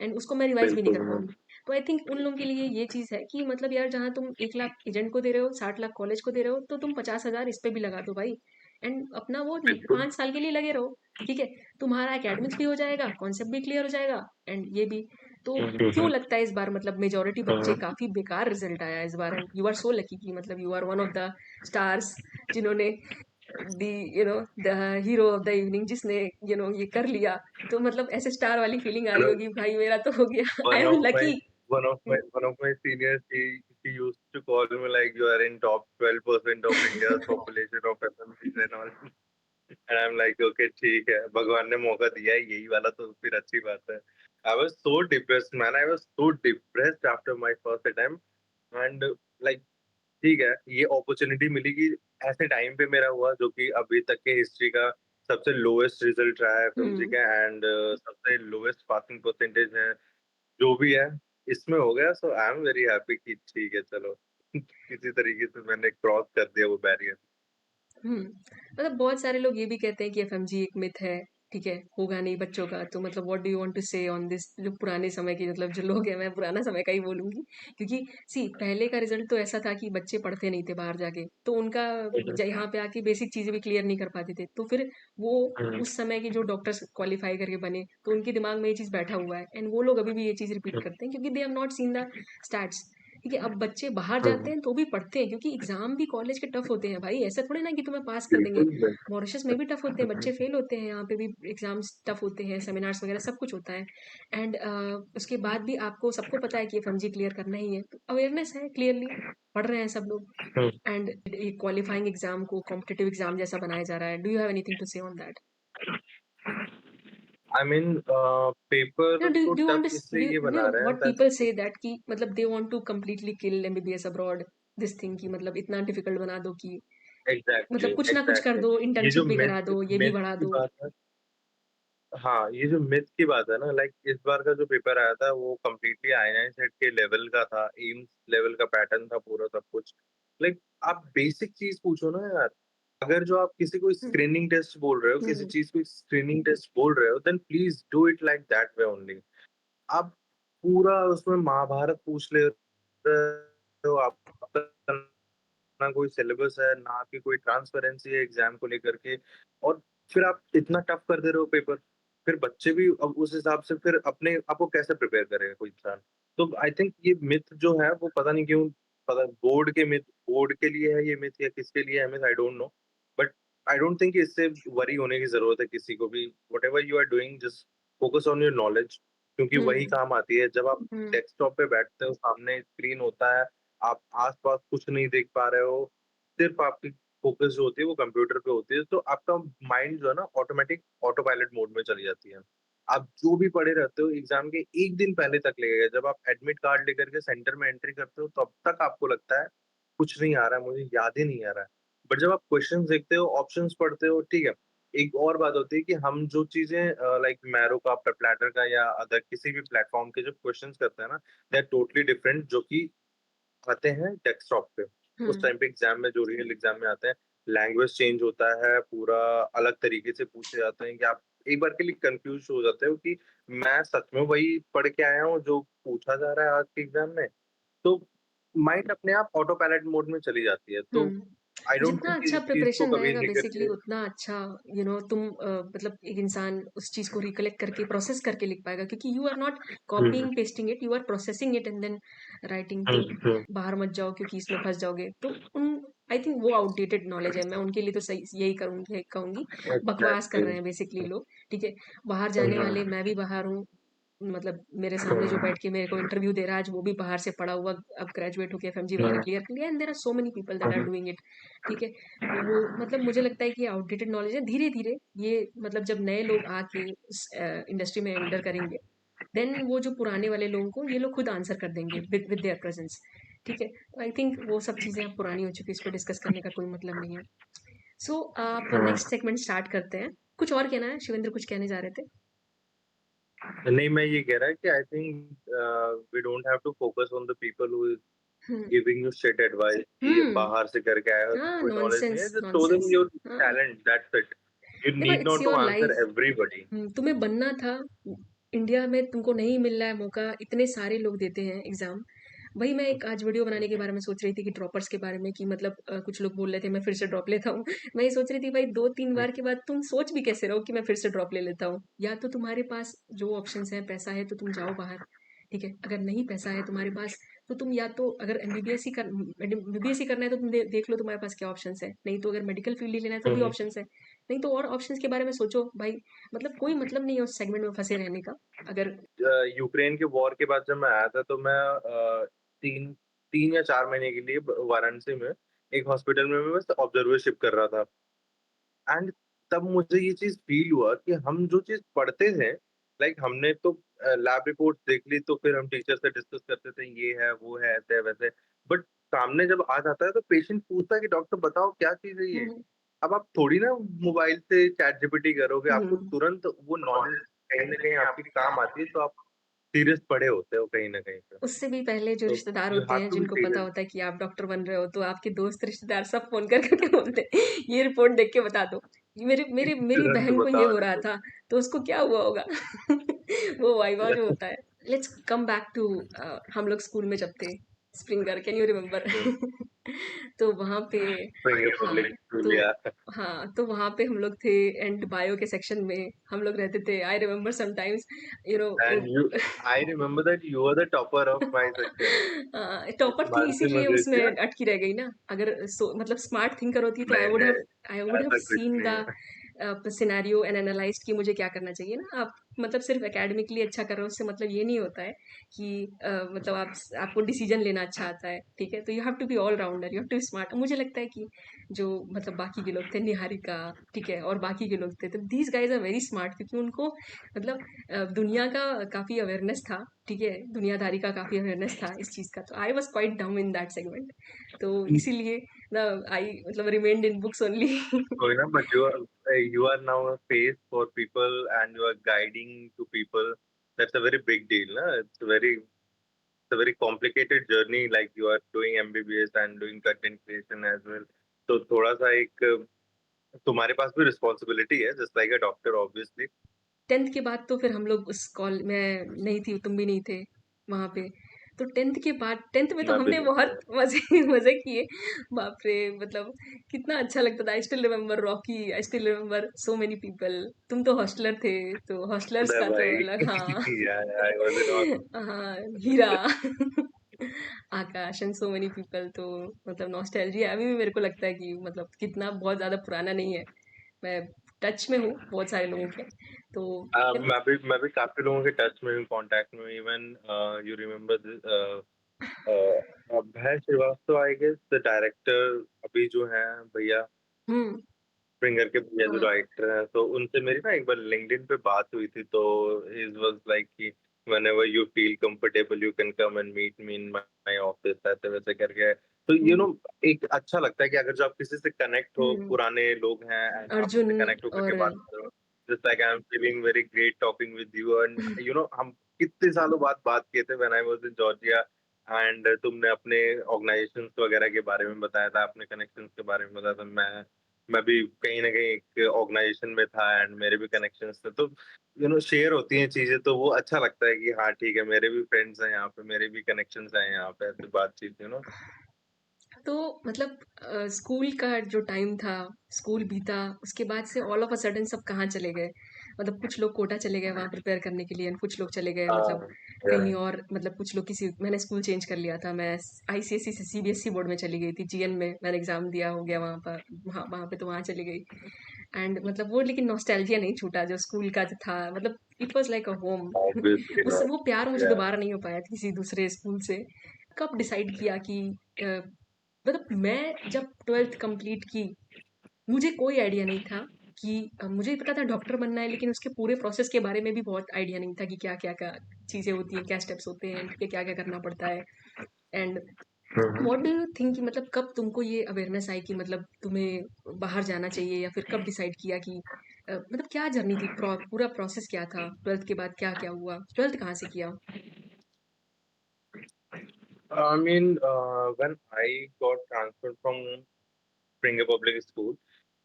[SPEAKER 1] एंड उसको मैं रिवाइज़ भी नहीं
[SPEAKER 2] बिल्कुल,
[SPEAKER 1] कर पाऊँगी। तो आई थिंक उन लोगों के लिए ये चीज़ है कि मतलब यार जहाँ तुम 1 लाख एजेंट को दे रहे हो, 60 लाख कॉलेज को दे रहे हो, तो तुम 50,000 इस पे भी लगा दो भाई एंड अपना वो
[SPEAKER 2] बिल्कुल।
[SPEAKER 1] 5 साल के लिए लगे रहो, ठीक है? तुम्हारा एकेडमिक्स भी हो जाएगा, कॉन्सेप्ट भी क्लियर हो जाएगा एंड ये भी। तो
[SPEAKER 2] हुँ, हुँ,
[SPEAKER 1] क्यों
[SPEAKER 2] हुँ,
[SPEAKER 1] लगता है इस बार मतलब मेजॉरिटी बच्चे
[SPEAKER 2] हुँ,
[SPEAKER 1] काफ़ी बेकार रिज़ल्ट आया है इस बार and you are so lucky कि मतलब you are one of the stars जिन्होंने दी the hero of the evening जिसने ये कर लिया। तो मतलब ऐसे स्टार वाली फीलिंग आ रही
[SPEAKER 2] मतलब
[SPEAKER 1] होगी भाई मेरा तो हो गया I
[SPEAKER 2] one
[SPEAKER 1] am
[SPEAKER 2] of my
[SPEAKER 1] lucky.
[SPEAKER 2] one of my seniors, he used to call me like you are in top 12% of India's population of FMCs and all. And I'm like okay ठीक है, भगवान ने मौका दिया है यही वाला तो फिर अच्छी बात है। I was so depressed man, I was so depressed after my first attempt and like ठीक है, ये अपॉर्च्युनिटी मिली कि ऐसे टाइम पे मेरा हुआ जो कि अभी तक के हिस्ट्री का सबसे लोएस्ट रिजल्ट रहा है एफएमसी
[SPEAKER 1] हुँ,
[SPEAKER 2] का एंड सबसे लोएस्ट पासिंग परसेंटेज है, जो भी है, इसमें हो गया। सो आई एम वेरी हैप्पी कि ठीक है चलो किसी तरीके से मैंने क्रॉस कर दिया वो बैरियर।
[SPEAKER 1] हुँ। मतलब बहुत सारे लोग ये भी कहते हैं कि एफएमजी एक मिथ है ठीक है, होगा नहीं बच्चों का, तो मतलब what do you want to say on this? जो पुराने समय के मतलब जो लोग हैं, मैं पुराना समय का ही बोलूँगी, क्योंकि सी पहले का रिज़ल्ट तो ऐसा था कि बच्चे पढ़ते नहीं थे बाहर जाके, तो उनका ज यहाँ पे आके बेसिक चीज़ें भी क्लियर नहीं कर पाते थे। तो फिर वो
[SPEAKER 2] हम्म,
[SPEAKER 1] उस समय के जो डॉक्टर्स क्वालीफाई करके बने, तो उनके दिमाग में ये चीज़ बैठा हुआ है एंड वो लोग अभी भी ये चीज़ रिपीट
[SPEAKER 2] हम्म,
[SPEAKER 1] करते हैं क्योंकि they have not seen the stats. ठीक है, अब बच्चे बाहर जाते
[SPEAKER 2] हम्म,
[SPEAKER 1] हैं तो भी पढ़ते हैं क्योंकि एग्ज़ाम भी कॉलेज के टफ होते हैं भाई, ऐसा थोड़ी ना कि तुम्हें पास कर देंगे।
[SPEAKER 2] बिल्कुल बिल्कुल।
[SPEAKER 1] मॉरिशस में भी टफ होते हैं, बच्चे फेल होते हैं, यहाँ पे भी एग्जाम्स टफ होते हैं, सेमिनार्स वगैरह सब कुछ होता है। एंड उसके बाद भी आपको सबको पता है कि एफएमजी क्लियर करना ही है, तो अवेयरनेस है, क्लियरली पढ़ रहे हैं सब लोग।
[SPEAKER 2] हम्म,
[SPEAKER 1] एंड क्वालिफाइंग एग्जाम को कॉम्पिटिटिव एग्जाम जैसा बनाया जा रहा है। Do you have anything to say on that?
[SPEAKER 2] I mean
[SPEAKER 1] No,
[SPEAKER 2] paper को
[SPEAKER 1] do you want
[SPEAKER 2] tough
[SPEAKER 1] to
[SPEAKER 2] इसलिए ये
[SPEAKER 1] you
[SPEAKER 2] बना
[SPEAKER 1] know
[SPEAKER 2] रहे हैं
[SPEAKER 1] what people say that कि मतलब they want to completely kill MBBS abroad, this thing कि मतलब इतना डिफिकल्ट बना दो कि
[SPEAKER 2] एग्जैक्टली
[SPEAKER 1] मतलब कुछ ना कुछ कर
[SPEAKER 2] एग्जैक्टली।
[SPEAKER 1] दो,
[SPEAKER 2] ये जो
[SPEAKER 1] इंटर्नशिप भी करा
[SPEAKER 2] मिथ
[SPEAKER 1] दो, ये भी
[SPEAKER 2] मिथ
[SPEAKER 1] बढ़ा
[SPEAKER 2] की
[SPEAKER 1] दो।
[SPEAKER 2] बात है, हाँ, ये जो मिथ की बात है ना, लाइक इस बार का जो पेपर आया था वो कम्प्लीटली आई सेट के लेवल का था, एम्स लेवल का पैटर्न था पूरा सब कुछ। लाइक आप बेसिक चीज पूछो ना यार। अगर जो आप किसी को
[SPEAKER 1] हम्म
[SPEAKER 2] स्क्रीनिंग टेस्ट बोल रहे हो, किसी
[SPEAKER 1] हम्म
[SPEAKER 2] चीज को स्क्रीनिंग टेस्ट बोल रहे हो, then please do it like that way only. आप पूरा उसमें महाभारत पूछ ले रहे हो आप, ना कोई सिलेबस है, ना आपकी कोई ट्रांसपेरेंसी है एग्जाम को लेकर के, और फिर आप इतना टफ कर दे रहे हो पेपर। फिर बच्चे भी अब उस हिसाब से फिर अपने आप को कैसे प्रिपेयर करेगा कोई इंसान। तो आई थिंक ये मिथ जो है वो पता नहीं क्यों, पता बोर्ड के मिथ, बोर्ड के लिए है ये मिथ या किसके लिए है myth, I don't know. But I don't think इससे वरी होने की जरूरत है किसी को भी। Whatever you are doing, just focus on your knowledge, क्योंकि वही
[SPEAKER 1] हम्म
[SPEAKER 2] काम आती है। जब आप
[SPEAKER 1] हम्म
[SPEAKER 2] डेस्कटॉप पे बैठते हो, सामने स्क्रीन होता है, आप आसपास कुछ नहीं देख पा रहे हो, सिर्फ आपकी फोकस जो होती है वो कंप्यूटर पे होती है, तो आपका माइंड जो है ना ऑटोमेटिक ऑटो पायलट मोड में चली जाती है। आप जो भी पढ़े रहते हो एग्जाम के एक दिन पहले तक लगेगा, जब आप एडमिट कार्ड लेकर के सेंटर में एंट्री करते हो तब तक आपको लगता है कुछ नहीं आ रहा है, मुझे याद ही नहीं आ रहा है। बट जब आप क्वेश्चंस देखते हो, ऑप्शंस पढ़ते हो, ठीक है। एक और बात होती है कि हम जो चीजें लाइक मैरो का, प्लेटर का या अदर किसी भी प्लेटफॉर्म के जो क्वेश्चंस करते हैं ना, दे आर टोटली डिफरेंट जो कि आते हैं डेस्कटॉप पे। उस
[SPEAKER 1] हम्म
[SPEAKER 2] टाइम पे एग्जाम में, जो रियल एग्जाम में आते हैं, लैंग्वेज चेंज होता है, पूरा अलग तरीके से पूछे जाते हैं कि आप एक बार के लिए कंफ्यूज हो जाते हो कि मैं सच में वही पढ़ के आया हूँ जो पूछा जा रहा है आज के एग्जाम में। तो माइंड अपने आप ऑटो पायलट मोड में चली जाती है। तो आई डोंट
[SPEAKER 1] जितना
[SPEAKER 2] थिंक कि
[SPEAKER 1] अच्छा
[SPEAKER 2] इस चीज को
[SPEAKER 1] प्रिपरेशन
[SPEAKER 2] कभी
[SPEAKER 1] रहेगा बेसिकली
[SPEAKER 2] निगेटिव।
[SPEAKER 1] उतना अच्छा तुम मतलब एक इंसान उस चीज को रिकलेक्ट करके प्रोसेस करके लिख पाएगा क्योंकि you are not
[SPEAKER 2] hmm,
[SPEAKER 1] copying pasting it, you are processing it and then writing. तो
[SPEAKER 2] हम्म,
[SPEAKER 1] बाहर मत जाओ क्योंकि इसमें फंस जाओगे। तो उन आई थिंक वो आउटडेटेड नॉलेज है, मैं उनके लिए तो सही यही करूंगी कहूंगी। बकवास कर
[SPEAKER 2] एग्जैक्टली।
[SPEAKER 1] रहे हैं बेसिकली लोग। ठीक है, बाहर जाने वाले,
[SPEAKER 2] हम्म,
[SPEAKER 1] मैं भी बाहर हूँ, मतलब मेरे सामने जो
[SPEAKER 2] हम्म,
[SPEAKER 1] बैठ के मेरे को इंटरव्यू दे रहा है आज वो भी बाहर से पढ़ा हुआ, अब ग्रेजुएट होकर एफएमजी वगैरह
[SPEAKER 2] हम्म,
[SPEAKER 1] क्लियर कर लिया and there are so many people that are
[SPEAKER 2] hmm,
[SPEAKER 1] doing it. ठीक है, वो मतलब मुझे लगता है कि आउटडेटेड नॉलेज है। धीरे धीरे ये मतलब जब नए लोग आके उस इंडस्ट्री में एंटर करेंगे, देन वो जो पुराने वाले लोगों को ये लोग खुद आंसर कर देंगे विद विद देयर प्रेजेंस। ठीक है, तो आई थिंक वो सब चीजें अब पुरानी हो चुकी है, इस पर डिस्कस करने का कोई मतलब नहीं है। सो आप
[SPEAKER 2] हम्म।
[SPEAKER 1] नेक्स्ट सेगमेंट स्टार्ट करते हैं। कुछ और कहना है शिवेंद्र, कुछ कहने जा रहे थे?
[SPEAKER 2] नहीं, मैं ये कह रहा है कि I think we don't have to focus on the people who
[SPEAKER 1] hmm
[SPEAKER 2] giving you shit advice कि ये
[SPEAKER 1] हम्म
[SPEAKER 2] बाहर से करके आया हो,
[SPEAKER 1] हाँ,
[SPEAKER 2] कोई नॉलेज नहीं है,
[SPEAKER 1] nonsense
[SPEAKER 2] just show them
[SPEAKER 1] nonsense.
[SPEAKER 2] Your
[SPEAKER 1] हाँ,
[SPEAKER 2] टैलेंट, दैट्स इट। यू
[SPEAKER 1] देखो
[SPEAKER 2] need
[SPEAKER 1] it's
[SPEAKER 2] not to
[SPEAKER 1] your
[SPEAKER 2] answer
[SPEAKER 1] life.
[SPEAKER 2] Everybody.
[SPEAKER 1] तुम्हें बनना था। इंडिया में तुमको नहीं मिल रहा है मौका, इतने सारे लोग देते हैं एग्जाम। वही मैं एक आज वीडियो बनाने के बारे में सोच रही थी कि ड्रॉपर्स के बारे में, कि मतलब कुछ लोग बोल रहे थे मैं फिर से ड्रॉप लेता हूँ। मैं ये सोच रही थी भाई 2-3 बार के बाद तुम सोच भी कैसे रहो कि मैं फिर से ड्रॉप ले लेता हूँ? या तो तुम्हारे पास जो ऑप्शंस है, पैसा है तो तुम जाओ बाहर। ठीक है, अगर नहीं पैसा है तुम्हारे पास तो तुम या तो अगर एमबीबीएस ही कर एमबीबीएस ही करना है तो तुम देख लो तुम्हारे पास क्या ऑप्शंस है। नहीं तो अगर मेडिकल फील्ड ही लेना है तो भी ऑप्शंस है। नहीं तो और ऑप्शंस के बारे में सोचो भाई। मतलब कोई मतलब नहीं है उस सेगमेंट में फंसे रहने का। अगर
[SPEAKER 2] यूक्रेन के वॉर के बाद जब मैं आया था तो मैं 3 3 या 4 महीने के लिए वाराणसी में एक हॉस्पिटल में मैं बस ऑब्जर्वरशिप कर रहा था। एंड तब मुझे ये चीज फील हुआ कि हम जो चीज पढ़ते थे, लाइक हमने तो लैब रिपोर्ट देख ली, तो फिर हम टीचर से डिस्कस करते थे ये है वो है ऐसे है वैसे। बट सामने जब आ जाता है तो पेशेंट पूछता है कि डॉक्टर बताओ क्या चीज है ये।
[SPEAKER 1] हम्म
[SPEAKER 2] अब आप थोड़ी ना मोबाइल से चैट जीपीटी करोगे, आपको
[SPEAKER 1] हम्म
[SPEAKER 2] तुरंत वो नॉलेज कहीं ना कहीं आपकी काम आती है, तो आप सीरियस पढ़े होते हो कहीं ना कहीं पे।
[SPEAKER 1] उससे भी पहले जो
[SPEAKER 2] तो
[SPEAKER 1] रिश्तेदार
[SPEAKER 2] यू
[SPEAKER 1] होते
[SPEAKER 2] हैव
[SPEAKER 1] हैं
[SPEAKER 2] टू बी
[SPEAKER 1] जिनको पता
[SPEAKER 2] सीरियस।
[SPEAKER 1] होता है कि आप डॉक्टर बन रहे हो, तो आपके दोस्त रिश्तेदार सब फोन कर करके बोलते हैं ये रिपोर्ट देख के बता दो। मेरे मेरे मेरी
[SPEAKER 2] तुरंत
[SPEAKER 1] बहन को ये
[SPEAKER 2] बताओ
[SPEAKER 1] हो रहा
[SPEAKER 2] देखो।
[SPEAKER 1] था, तो उसको क्या हुआ होगा? वो वाइवा जो होता है। लेट्स कम बैक टू हम लोग स्कूल में जब थे, स्प्रिंगर, कैन यू रिमेंबर?
[SPEAKER 2] हुँ,
[SPEAKER 1] तो वहाँ पे
[SPEAKER 2] स्प्रिंग
[SPEAKER 1] हाँ,
[SPEAKER 2] पब्लिक स्कूल
[SPEAKER 1] तो
[SPEAKER 2] या
[SPEAKER 1] हाँ, तो वहाँ पे हम लोग थे एंड बायो के सेक्शन में हम लोग रहते थे। I remember sometimes you know
[SPEAKER 2] and you I remember that you were the topper of my section.
[SPEAKER 1] Topper थी
[SPEAKER 2] मानसी
[SPEAKER 1] इसीलिए उसमें
[SPEAKER 2] मजेशिया,
[SPEAKER 1] अटकी रह गई ना। अगर मतलब स्मार्ट थिंकर होती तो
[SPEAKER 2] नहीं, नहीं,
[SPEAKER 1] आई वुड हैव
[SPEAKER 2] ऐसा कुछ
[SPEAKER 1] सीन
[SPEAKER 2] नहीं
[SPEAKER 1] द
[SPEAKER 2] है।
[SPEAKER 1] सिनेरियो एंड एनालाइज्ड कि मुझे क्या करना चाहिए ना। आप मतलब सिर्फ एकेडमिकली अच्छा कर रहे हो उससे मतलब ये नहीं होता है कि मतलब आपको डिसीजन लेना अच्छा आता है, ठीक है? तो you have to be all rounder, you have to be smart. मुझे लगता है कि जो मतलब बाकी के लोग थे, निहारिका, ठीक है, और बाकी के लोग थे, तो these guys are very smart क्योंकि उनको मतलब दुनिया का काफ़ी अवेयरनेस था, ठीक है? दुनियादारी का काफ़ी अवेयरनेस था इस चीज़ का, तो आई वाज़ क्वाइट डम इन दैट सेगमेंट। तो इसीलिए ना आई मतलब रिमेन्ड इन बुक्स ओनली।
[SPEAKER 2] कोई ना, but you are now a face for people and you are guiding to people. That's a very big deal, na? It's a very complicated journey. Like you are doing MBBS and doing content creation as well. तो थोड़ा सा एक तुम्हारे पास भी responsibility है, just like a doctor obviously.
[SPEAKER 1] 10th के बाद तो फिर हम लोग उस कॉल मैं नहीं थी, तुम भी नहीं थे वहाँ पे। तो 10th के बाद 10th में तो
[SPEAKER 2] मैं भी
[SPEAKER 1] हमने
[SPEAKER 2] नहीं
[SPEAKER 1] बहुत
[SPEAKER 2] था।
[SPEAKER 1] मज़े मज़े किए। बाप रे! मतलब कितना अच्छा लगता था। I still remember Rocky, I still remember so many people. तुम तो हॉस्टलर थे, तो हॉस्टलर्स
[SPEAKER 2] खुदा
[SPEAKER 1] का तो
[SPEAKER 2] भाई
[SPEAKER 1] अलग हाँ।
[SPEAKER 2] आई वाज इन
[SPEAKER 1] हाँ, हीरा, आकाश एंड सो मेनी पीपल। तो मतलब नॉस्टैल्जिया अभी भी मेरे को लगता है कि मतलब कितना बहुत ज़्यादा पुराना नहीं है। मैं टच में हूँ बहुत सारे लोगों के। तो यू नो
[SPEAKER 2] मैं भी काफ़ी लोगों के टच में हूँ, कॉन्टैक्ट में हूँ। Even you remember Abhay Shrivastava I guess the director अभी जो हैं भैया,
[SPEAKER 1] हुँ,
[SPEAKER 2] स्प्रिंगर के भैया जो
[SPEAKER 1] हाँ,
[SPEAKER 2] राइटर हैं, तो उनसे मेरी ना एक बार लिंक्डइन पे बात हुई थी, तो ही वाज़ लाइक कि whenever you feel comfortable you can come and meet me in my office, ऐसे-वैसे करके। तो
[SPEAKER 1] हुँ,
[SPEAKER 2] एक अच्छा लगता है कि अगर जो आप किसी से कनेक्ट हो,
[SPEAKER 1] हुँ।
[SPEAKER 2] पुराने लोग हैं एंड आप
[SPEAKER 1] अर्जुन
[SPEAKER 2] उनसे कनेक्ट होकर के
[SPEAKER 1] और
[SPEAKER 2] बात कर रहे हो, just like I am feeling very great talking with you and हम कितने सालों बाद बात किए थे when I was in Georgia and तुमने अपने ऑर्गनाइजेशंस वगैरह के बारे में बताया था, अपने कनेक्शंस के बारे में बताया था। मैं भी कहीं न कहीं एक ऑर्गनाइज़ेशन में था एंड मेरे भी कनेक्शंस थे, तो शेयर होती हैं चीज़ें, तो वो अच्छा लगता है कि हाँ, ठीक है, मेरे भी फ्रेंड्स हैं यहाँ पे, मेरे भी कनेक्शंस हैं यहाँ पे, ऐसी बातचीत।
[SPEAKER 1] तो मतलब स्कूल का जो टाइम था, स्कूल बीता, उसके बाद से ऑल ऑफ अ सडन सब कहाँ चले गए? मतलब कुछ लोग कोटा चले गए वहाँ प्रिपेयर करने के लिए एंड कुछ लोग चले गए मतलब
[SPEAKER 2] हाँ,
[SPEAKER 1] कहीं
[SPEAKER 2] या
[SPEAKER 1] और मतलब कुछ लोग किसी मैंने स्कूल चेंज कर लिया था। मैं आईसीएसई से सीबीएसई बोर्ड में चली गई थी। जीएन में मैंने एग्ज़ाम दिया हो गया वहाँ पर वहाँ वहाँ पे तो वहाँ चली गई। एंड मतलब वो लेकिन नॉस्टैल्जिया नहीं छूटा जो स्कूल का जो था मतलब it was like a home.
[SPEAKER 2] Obviously
[SPEAKER 1] उस
[SPEAKER 2] नॉट,
[SPEAKER 1] वो प्यार मुझे
[SPEAKER 2] या
[SPEAKER 1] दोबारा नहीं हो पाया किसी दूसरे स्कूल से। कब डिसाइड किया कि अ, मतलब मैं जब 12th कंप्लीट की, मुझे कोई आइडिया नहीं था कि मुझे पता था डॉक्टर बनना है लेकिन उसके पूरे प्रोसेस के बारे में भी बहुत आइडिया नहीं था कि क्या-क्या चीज़ें होती हैं, क्या स्टेप्स होते हैं, ठीक है, क्या-क्या करना पड़ता है। And
[SPEAKER 2] hmm, hmm.
[SPEAKER 1] What do you think कि मतलब कब तुमको ये अवेयरनेस आई कि मतलब तुम्हें बाहर जाना चाहिए या फिर कब डिसाइड किया कि मतलब क्या जर्नी थी? पूरा प्रोसेस क्या था? 12th के बाद क्या-क्या हुआ? 12th कहाँ से किया?
[SPEAKER 2] I mean, when I got transferred from Springer public school,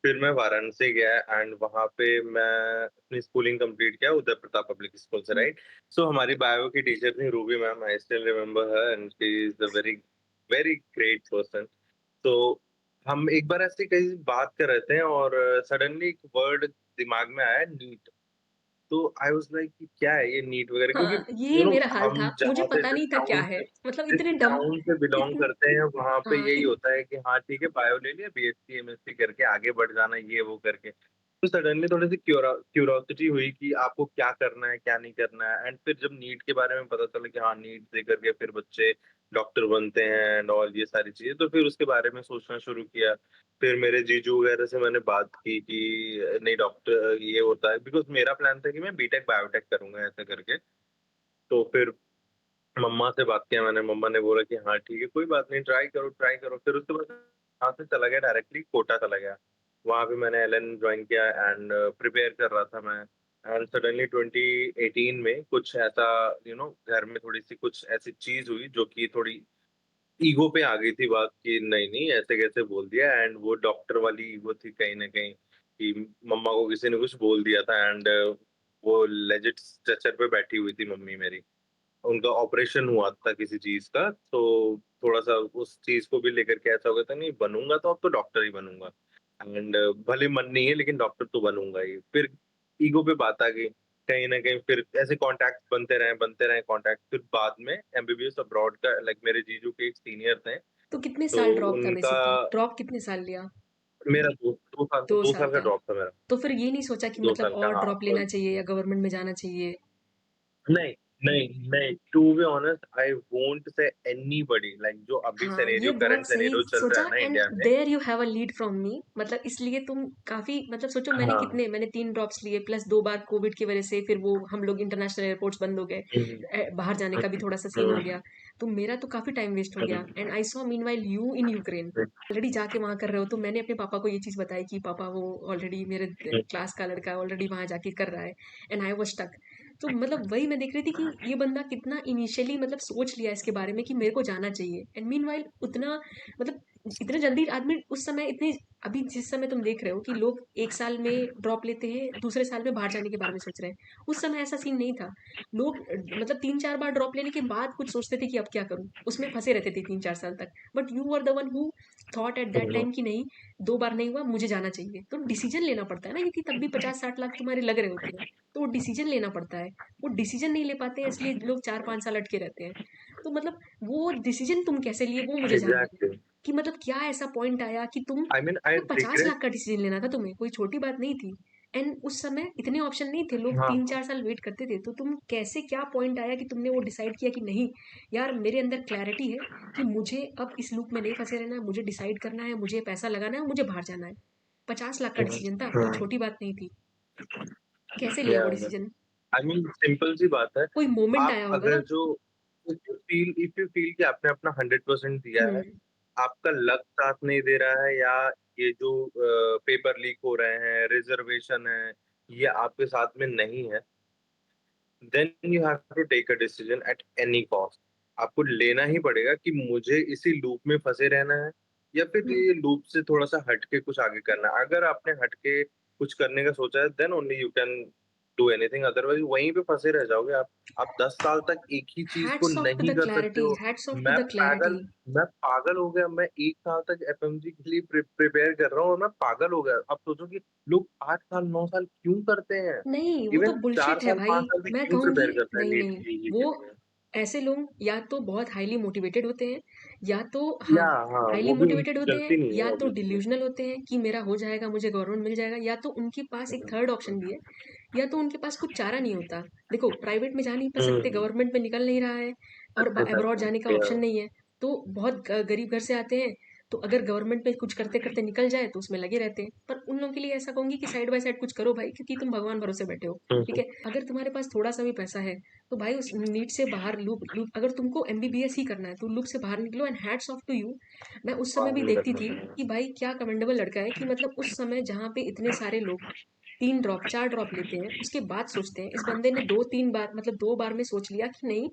[SPEAKER 2] फिर मैं वाराणसी गया एंड वहाँ पे मैं अपनी स्कूलिंग कंप्लीट किया उदय प्रताप पब्लिक स्कूल से,
[SPEAKER 1] हुँ,
[SPEAKER 2] राइट? सो हमारी बायो की टीचर थी Ruby ma'am, I still remember her and she is a very, very great person. तो हम एक बार ऐसे कहीं बात कर रहे थे और सडनली एक वर्ड दिमाग में आया, नीट। तो आई वाज़ लाइक कि क्या है ये नीट वगैरह, क्योंकि
[SPEAKER 1] हाँ, ये मेरा हाल
[SPEAKER 2] हम
[SPEAKER 1] था। मुझे
[SPEAKER 2] जहाँ से
[SPEAKER 1] पता नहीं था क्या है। मतलब
[SPEAKER 2] जिस
[SPEAKER 1] इतने डम
[SPEAKER 2] टाउन से बिलॉन्ग
[SPEAKER 1] इतने
[SPEAKER 2] करते हैं वहाँ पे
[SPEAKER 1] हाँ,
[SPEAKER 2] यही होता है कि हाँ ठीक है, बायो ले लिया, बीएससी एमएससी करके आगे बढ़ जाना, ये वो करके। तो सडनली थोड़ी सी क्यूरोसिटी हुई कि आपको क्या करना है, क्या नहीं करना है, एंड फिर जब नीट के बारे में पता चला कि हाँ नीट दे करके फिर बच्चे डॉक्टर बनते हैं एंड ऑल ये सारी चीजें, तो फिर उसके बारे में सोचना शुरू किया। फिर मेरे जीजू वगैरह से मैंने बात की कि नहीं डॉक्टर ये होता है, बिकॉज़ मेरा प्लान था कि मैं बीटेक बायोटेक करूँगा ऐसे करके। तो फिर मम्मा से बात किया मैंने, मम्मा ने बोला कि हाँ ठीक है, कोई बात नहीं, ट्राई करो, ट्राई करो। फिर उसके बाद वहाँ से चला गया डायरेक्टली कोटा चला गया। वहाँ पे मैंने एलएन जॉइन किया एंड प्रिपेयर कर रहा था मैं। एंड सडनली 2018 में कुछ ऐसा घर में थोड़ी-सी कुछ ऐसी चीज़ हुई जो कि थोड़ी ईगो पे आ गई थी बात कि नहीं, नहीं ऐसे कैसे बोल दिया, एंड वो डॉक्टर वाली ईगो थी कहीं न कहीं। कि मम्मा को किसी ने कुछ बोल दिया था एंड वो लेजिट स्ट्रेचर पे बैठी हुई थी मम्मी मेरी। उनका ऑपरेशन हुआ था किसी चीज़ का, तो थोड़ा-सा उस चीज़ को भी लेकर के ऐसा हो गया था, नहीं बनूँगा तो अब तो डॉक्टर ही बनूँगा एंड भले मन नहीं है लेकिन डॉक्टर तो बनूँगा ही। फिर ईगो पे बात आ गई, कहीं न कहीं फिर ऐसे कॉन्टैक्ट्स बनते रहे कॉन्टैक्ट, फिर बाद में एमबीबीएस अब्रॉड का लाइक मेरे जीजू के एक सीनियर थे,
[SPEAKER 1] तो कितने
[SPEAKER 2] तो
[SPEAKER 1] साल ड्रॉप था
[SPEAKER 2] उनका
[SPEAKER 1] बेसिकली? ड्रॉप कितने साल लिया?
[SPEAKER 2] मेरा
[SPEAKER 1] 2
[SPEAKER 2] 2
[SPEAKER 1] साल
[SPEAKER 2] साल का
[SPEAKER 1] का।
[SPEAKER 2] ड्रॉप था मेरा,
[SPEAKER 1] तो फिर ये नहीं सोचा कि
[SPEAKER 2] 2
[SPEAKER 1] मतलब
[SPEAKER 2] साल का
[SPEAKER 1] और
[SPEAKER 2] हाँ,
[SPEAKER 1] ड्रॉप लेना चाहिए या गवर्नमेंट में जाना चाहिए?
[SPEAKER 2] नहीं, नहीं, to be honest I won't say anybody like जो अभी
[SPEAKER 1] हाँ, ये
[SPEAKER 2] सिनेरियो करंट
[SPEAKER 1] बहुत सही
[SPEAKER 2] सिनेरियो चल रहा
[SPEAKER 1] सोचा
[SPEAKER 2] है ना
[SPEAKER 1] एंड
[SPEAKER 2] इंडिया में।
[SPEAKER 1] There you have a lead from me. मतलब इसलिए तुम काफ़ी मतलब सोचो
[SPEAKER 2] हाँ।
[SPEAKER 1] मैंने 3 ड्रॉप्स लिए प्लस 2 बार कोविड की वज़ह से फिर वो हम लोग इंटरनेशनल एयरपोर्ट्स बंद हो गए।
[SPEAKER 2] हुँ, हुँ,
[SPEAKER 1] बाहर जाने का भी थोड़ा-सा सीन हो
[SPEAKER 2] हुँ,
[SPEAKER 1] गया। तो मेरा तो काफ़ी टाइम वेस्ट हो
[SPEAKER 2] हुँ,
[SPEAKER 1] गया and I saw meanwhile you in Ukraine
[SPEAKER 2] hmm,
[SPEAKER 1] already जाके वहाँ कर रहे हो। तो मैंने अपने पापा को ये चीज़ बताई कि पापा वो ऑलरेडी मेरे
[SPEAKER 2] हुँ,
[SPEAKER 1] क्लास का लड़का ऑलरेडी वहाँ जाके कर रहा है एंड आई वाज़ स्टक। तो मतलब वही मैं देख रही थी कि ये बंदा कितना इनिशियली मतलब सोच लिया इसके बारे में कि मेरे को जाना चाहिए एंड मीनव्हाइल उतना मतलब इतने जल्दी आदमी उस समय इतने अभी जिस समय तुम देख रहे हो कि लोग 1 साल में ड्रॉप लेते हैं, दूसरे साल में बाहर जाने के बारे में सोच रहे हैं। उस समय ऐसा सीन नहीं था। लोग मतलब 3-4 बार ड्रॉप लेने के बाद कुछ सोचते थे कि अब क्या करूँ? उसमें फँसे रहते थे 3-4 साल तक। But you were the one who thought at that
[SPEAKER 2] hmm,
[SPEAKER 1] time कि नहीं, 2 बार नहीं हुआ, मुझे जाना चाहिए। तो डिसीज़न लेना पड़ता है ना क्योंकि तब भी 50-60 लाख तुम्हारे लग रहे होते हैं। तो वो डिसीज़न लेना पड़ता है। वो डिसीज़न नहीं ले पाते हैं इसलिए लोग 4-5 साल अटके रहते हैं। तो मतलब वो डिसीज़न तुम कैसे लिए वो मुझे जानना है।
[SPEAKER 2] एग्ज़ैक्टली।
[SPEAKER 1] कि मतलब क्या ऐसा पॉइंट आया कि तुम
[SPEAKER 2] आई मीन आई
[SPEAKER 1] तो 50
[SPEAKER 2] रिग्रेट
[SPEAKER 1] लाख का डिसीजन लेना था तुम्हें, कोई छोटी बात नहीं थी। एंड उस समय इतने ऑप्शन नहीं थे, लोग
[SPEAKER 2] हाँ,
[SPEAKER 1] 3-4 साल वेट करते थे। तो तुम कैसे क्या पॉइंट आया कि तुमने वो डिसाइड किया कि नहीं, यार मेरे अंदर क्लैरिटी है कि मुझे अब इस लूप में नहीं फँसे रहना है, मुझे डिसाइड करना है, मुझे पैसा लगाना है, मुझे बाहर जाना है। 50 लाख का
[SPEAKER 2] हुँ,
[SPEAKER 1] डिसीजन था, कोई
[SPEAKER 2] हुँ,
[SPEAKER 1] छोटी बात नहीं थी। कैसे लिया
[SPEAKER 2] या
[SPEAKER 1] वो डिसीजन?
[SPEAKER 2] आई मीन सिंपल सी बात है,
[SPEAKER 1] कोई मोमेंट
[SPEAKER 2] आप
[SPEAKER 1] आया होगा
[SPEAKER 2] अगर
[SPEAKER 1] ना?
[SPEAKER 2] जो इफ यू फील कि आपने अपना 100% दिया
[SPEAKER 1] हुँ,
[SPEAKER 2] है, आपका लक साथ नहीं दे रहा है या ये जो पेपर लीक हो रहे हैं, रिज़र्वेशन है, ये आपके साथ में नहीं है, then you have to take a decision at any cost. आपको लेना ही पड़ेगा कि मुझे इसी लूप में फँसे रहना है या फिर
[SPEAKER 1] हुँ,
[SPEAKER 2] ये लूप से थोड़ा-सा हट के कुछ आगे करना है। अगर आपने हट के कुछ करने का सोचा है then only you can do anything otherwise वहीं पे फँसे रह जाओगे आप। आप 10 साल तक एक ही चीज़ को
[SPEAKER 1] हैट्स ऑफ टू
[SPEAKER 2] नहीं
[SPEAKER 1] द
[SPEAKER 2] कर सकते
[SPEAKER 1] क्लैरिटी,
[SPEAKER 2] हो।
[SPEAKER 1] हैट्स ऑफ टू
[SPEAKER 2] मैं
[SPEAKER 1] द क्लैरिटी।
[SPEAKER 2] पागल मैं पागल हो गया, मैं 1 साल तक एफएमजी के लिए प्रिपेयर कर रहा हूँ और मैं पागल हो गया। आप सोचो कि लोग 8 साल, 9 साल क्यों करते हैं?
[SPEAKER 1] नहीं, वो तो
[SPEAKER 2] इवन 4
[SPEAKER 1] बुलशिट है
[SPEAKER 2] साल,
[SPEAKER 1] भाई।
[SPEAKER 2] 5 साल भी
[SPEAKER 1] मैं
[SPEAKER 2] क्यों
[SPEAKER 1] कहूँगी
[SPEAKER 2] प्रिपेयर करते हैं
[SPEAKER 1] नहीं,
[SPEAKER 2] नीट
[SPEAKER 1] नहीं,
[SPEAKER 2] जेईई के
[SPEAKER 1] वो
[SPEAKER 2] लिए?
[SPEAKER 1] ऐसे लोग या तो बहुत हाईली मोटिवेटेड होते हैं, या तो हाँ,
[SPEAKER 2] या हाँ,
[SPEAKER 1] हाईली
[SPEAKER 2] वो भी
[SPEAKER 1] मोटिवेटेड
[SPEAKER 2] उनकी
[SPEAKER 1] होते हैं,
[SPEAKER 2] गलती नहीं है
[SPEAKER 1] या तो
[SPEAKER 2] ऑब्वियसली।
[SPEAKER 1] डिल्यूज़नल होते हैं कि मेरा हो जाएगा, मुझे गवर्नमेंट मिल जाएगा, या तो उनके पास एक
[SPEAKER 2] हुँ,
[SPEAKER 1] थर्ड ऑप्शन भी है, या तो उनके पास कुछ चारा नहीं होता। देखो, प्राइवेट में जा नहीं पा सकते,
[SPEAKER 2] हुँ,
[SPEAKER 1] गवर्नमेंट में निकल नहीं रहा है और
[SPEAKER 2] सच है,
[SPEAKER 1] अब्रॉड
[SPEAKER 2] सच
[SPEAKER 1] जाने का
[SPEAKER 2] है। या
[SPEAKER 1] ऑप्शन नहीं है। तो बहुत गरीब घर से आते हैं, तो अगर गवर्नमेंट में कुछ करते-करते निकल जाए, तो उसमें लगे रहते हैं। पर उन लोगों के लिए ऐसा कहूँगी कि साइड बाय साइड कुछ करो भाई, क्योंकि तुम भगवान भरोसे बैठे हो,
[SPEAKER 2] हुँ,
[SPEAKER 1] ठीक
[SPEAKER 2] हुँ,
[SPEAKER 1] है? अगर तुम्हारे पास थोड़ा-सा भी पैसा है, तो भाई उस नीट से बाहर लूप लूप अगर तुमको एमबीबीएस ही करना है, तो लूप से बाहर निकलो and hats off to you. मैं उस समय
[SPEAKER 2] बात
[SPEAKER 1] भी
[SPEAKER 2] नहीं
[SPEAKER 1] देखती
[SPEAKER 2] करना
[SPEAKER 1] थी
[SPEAKER 2] पड़ेगा।
[SPEAKER 1] कि भाई क्या कमेंडेबल लड़का है कि मतलब उस समय जहाँ पे इतने सारे लोग 3 ड्रॉप 4 ड्रॉप लेते हैं, उसके बाद सोचते हैं। इस बंदे ने 2-3 बार मतलब 2 बार में सोच लिया कि नहीं,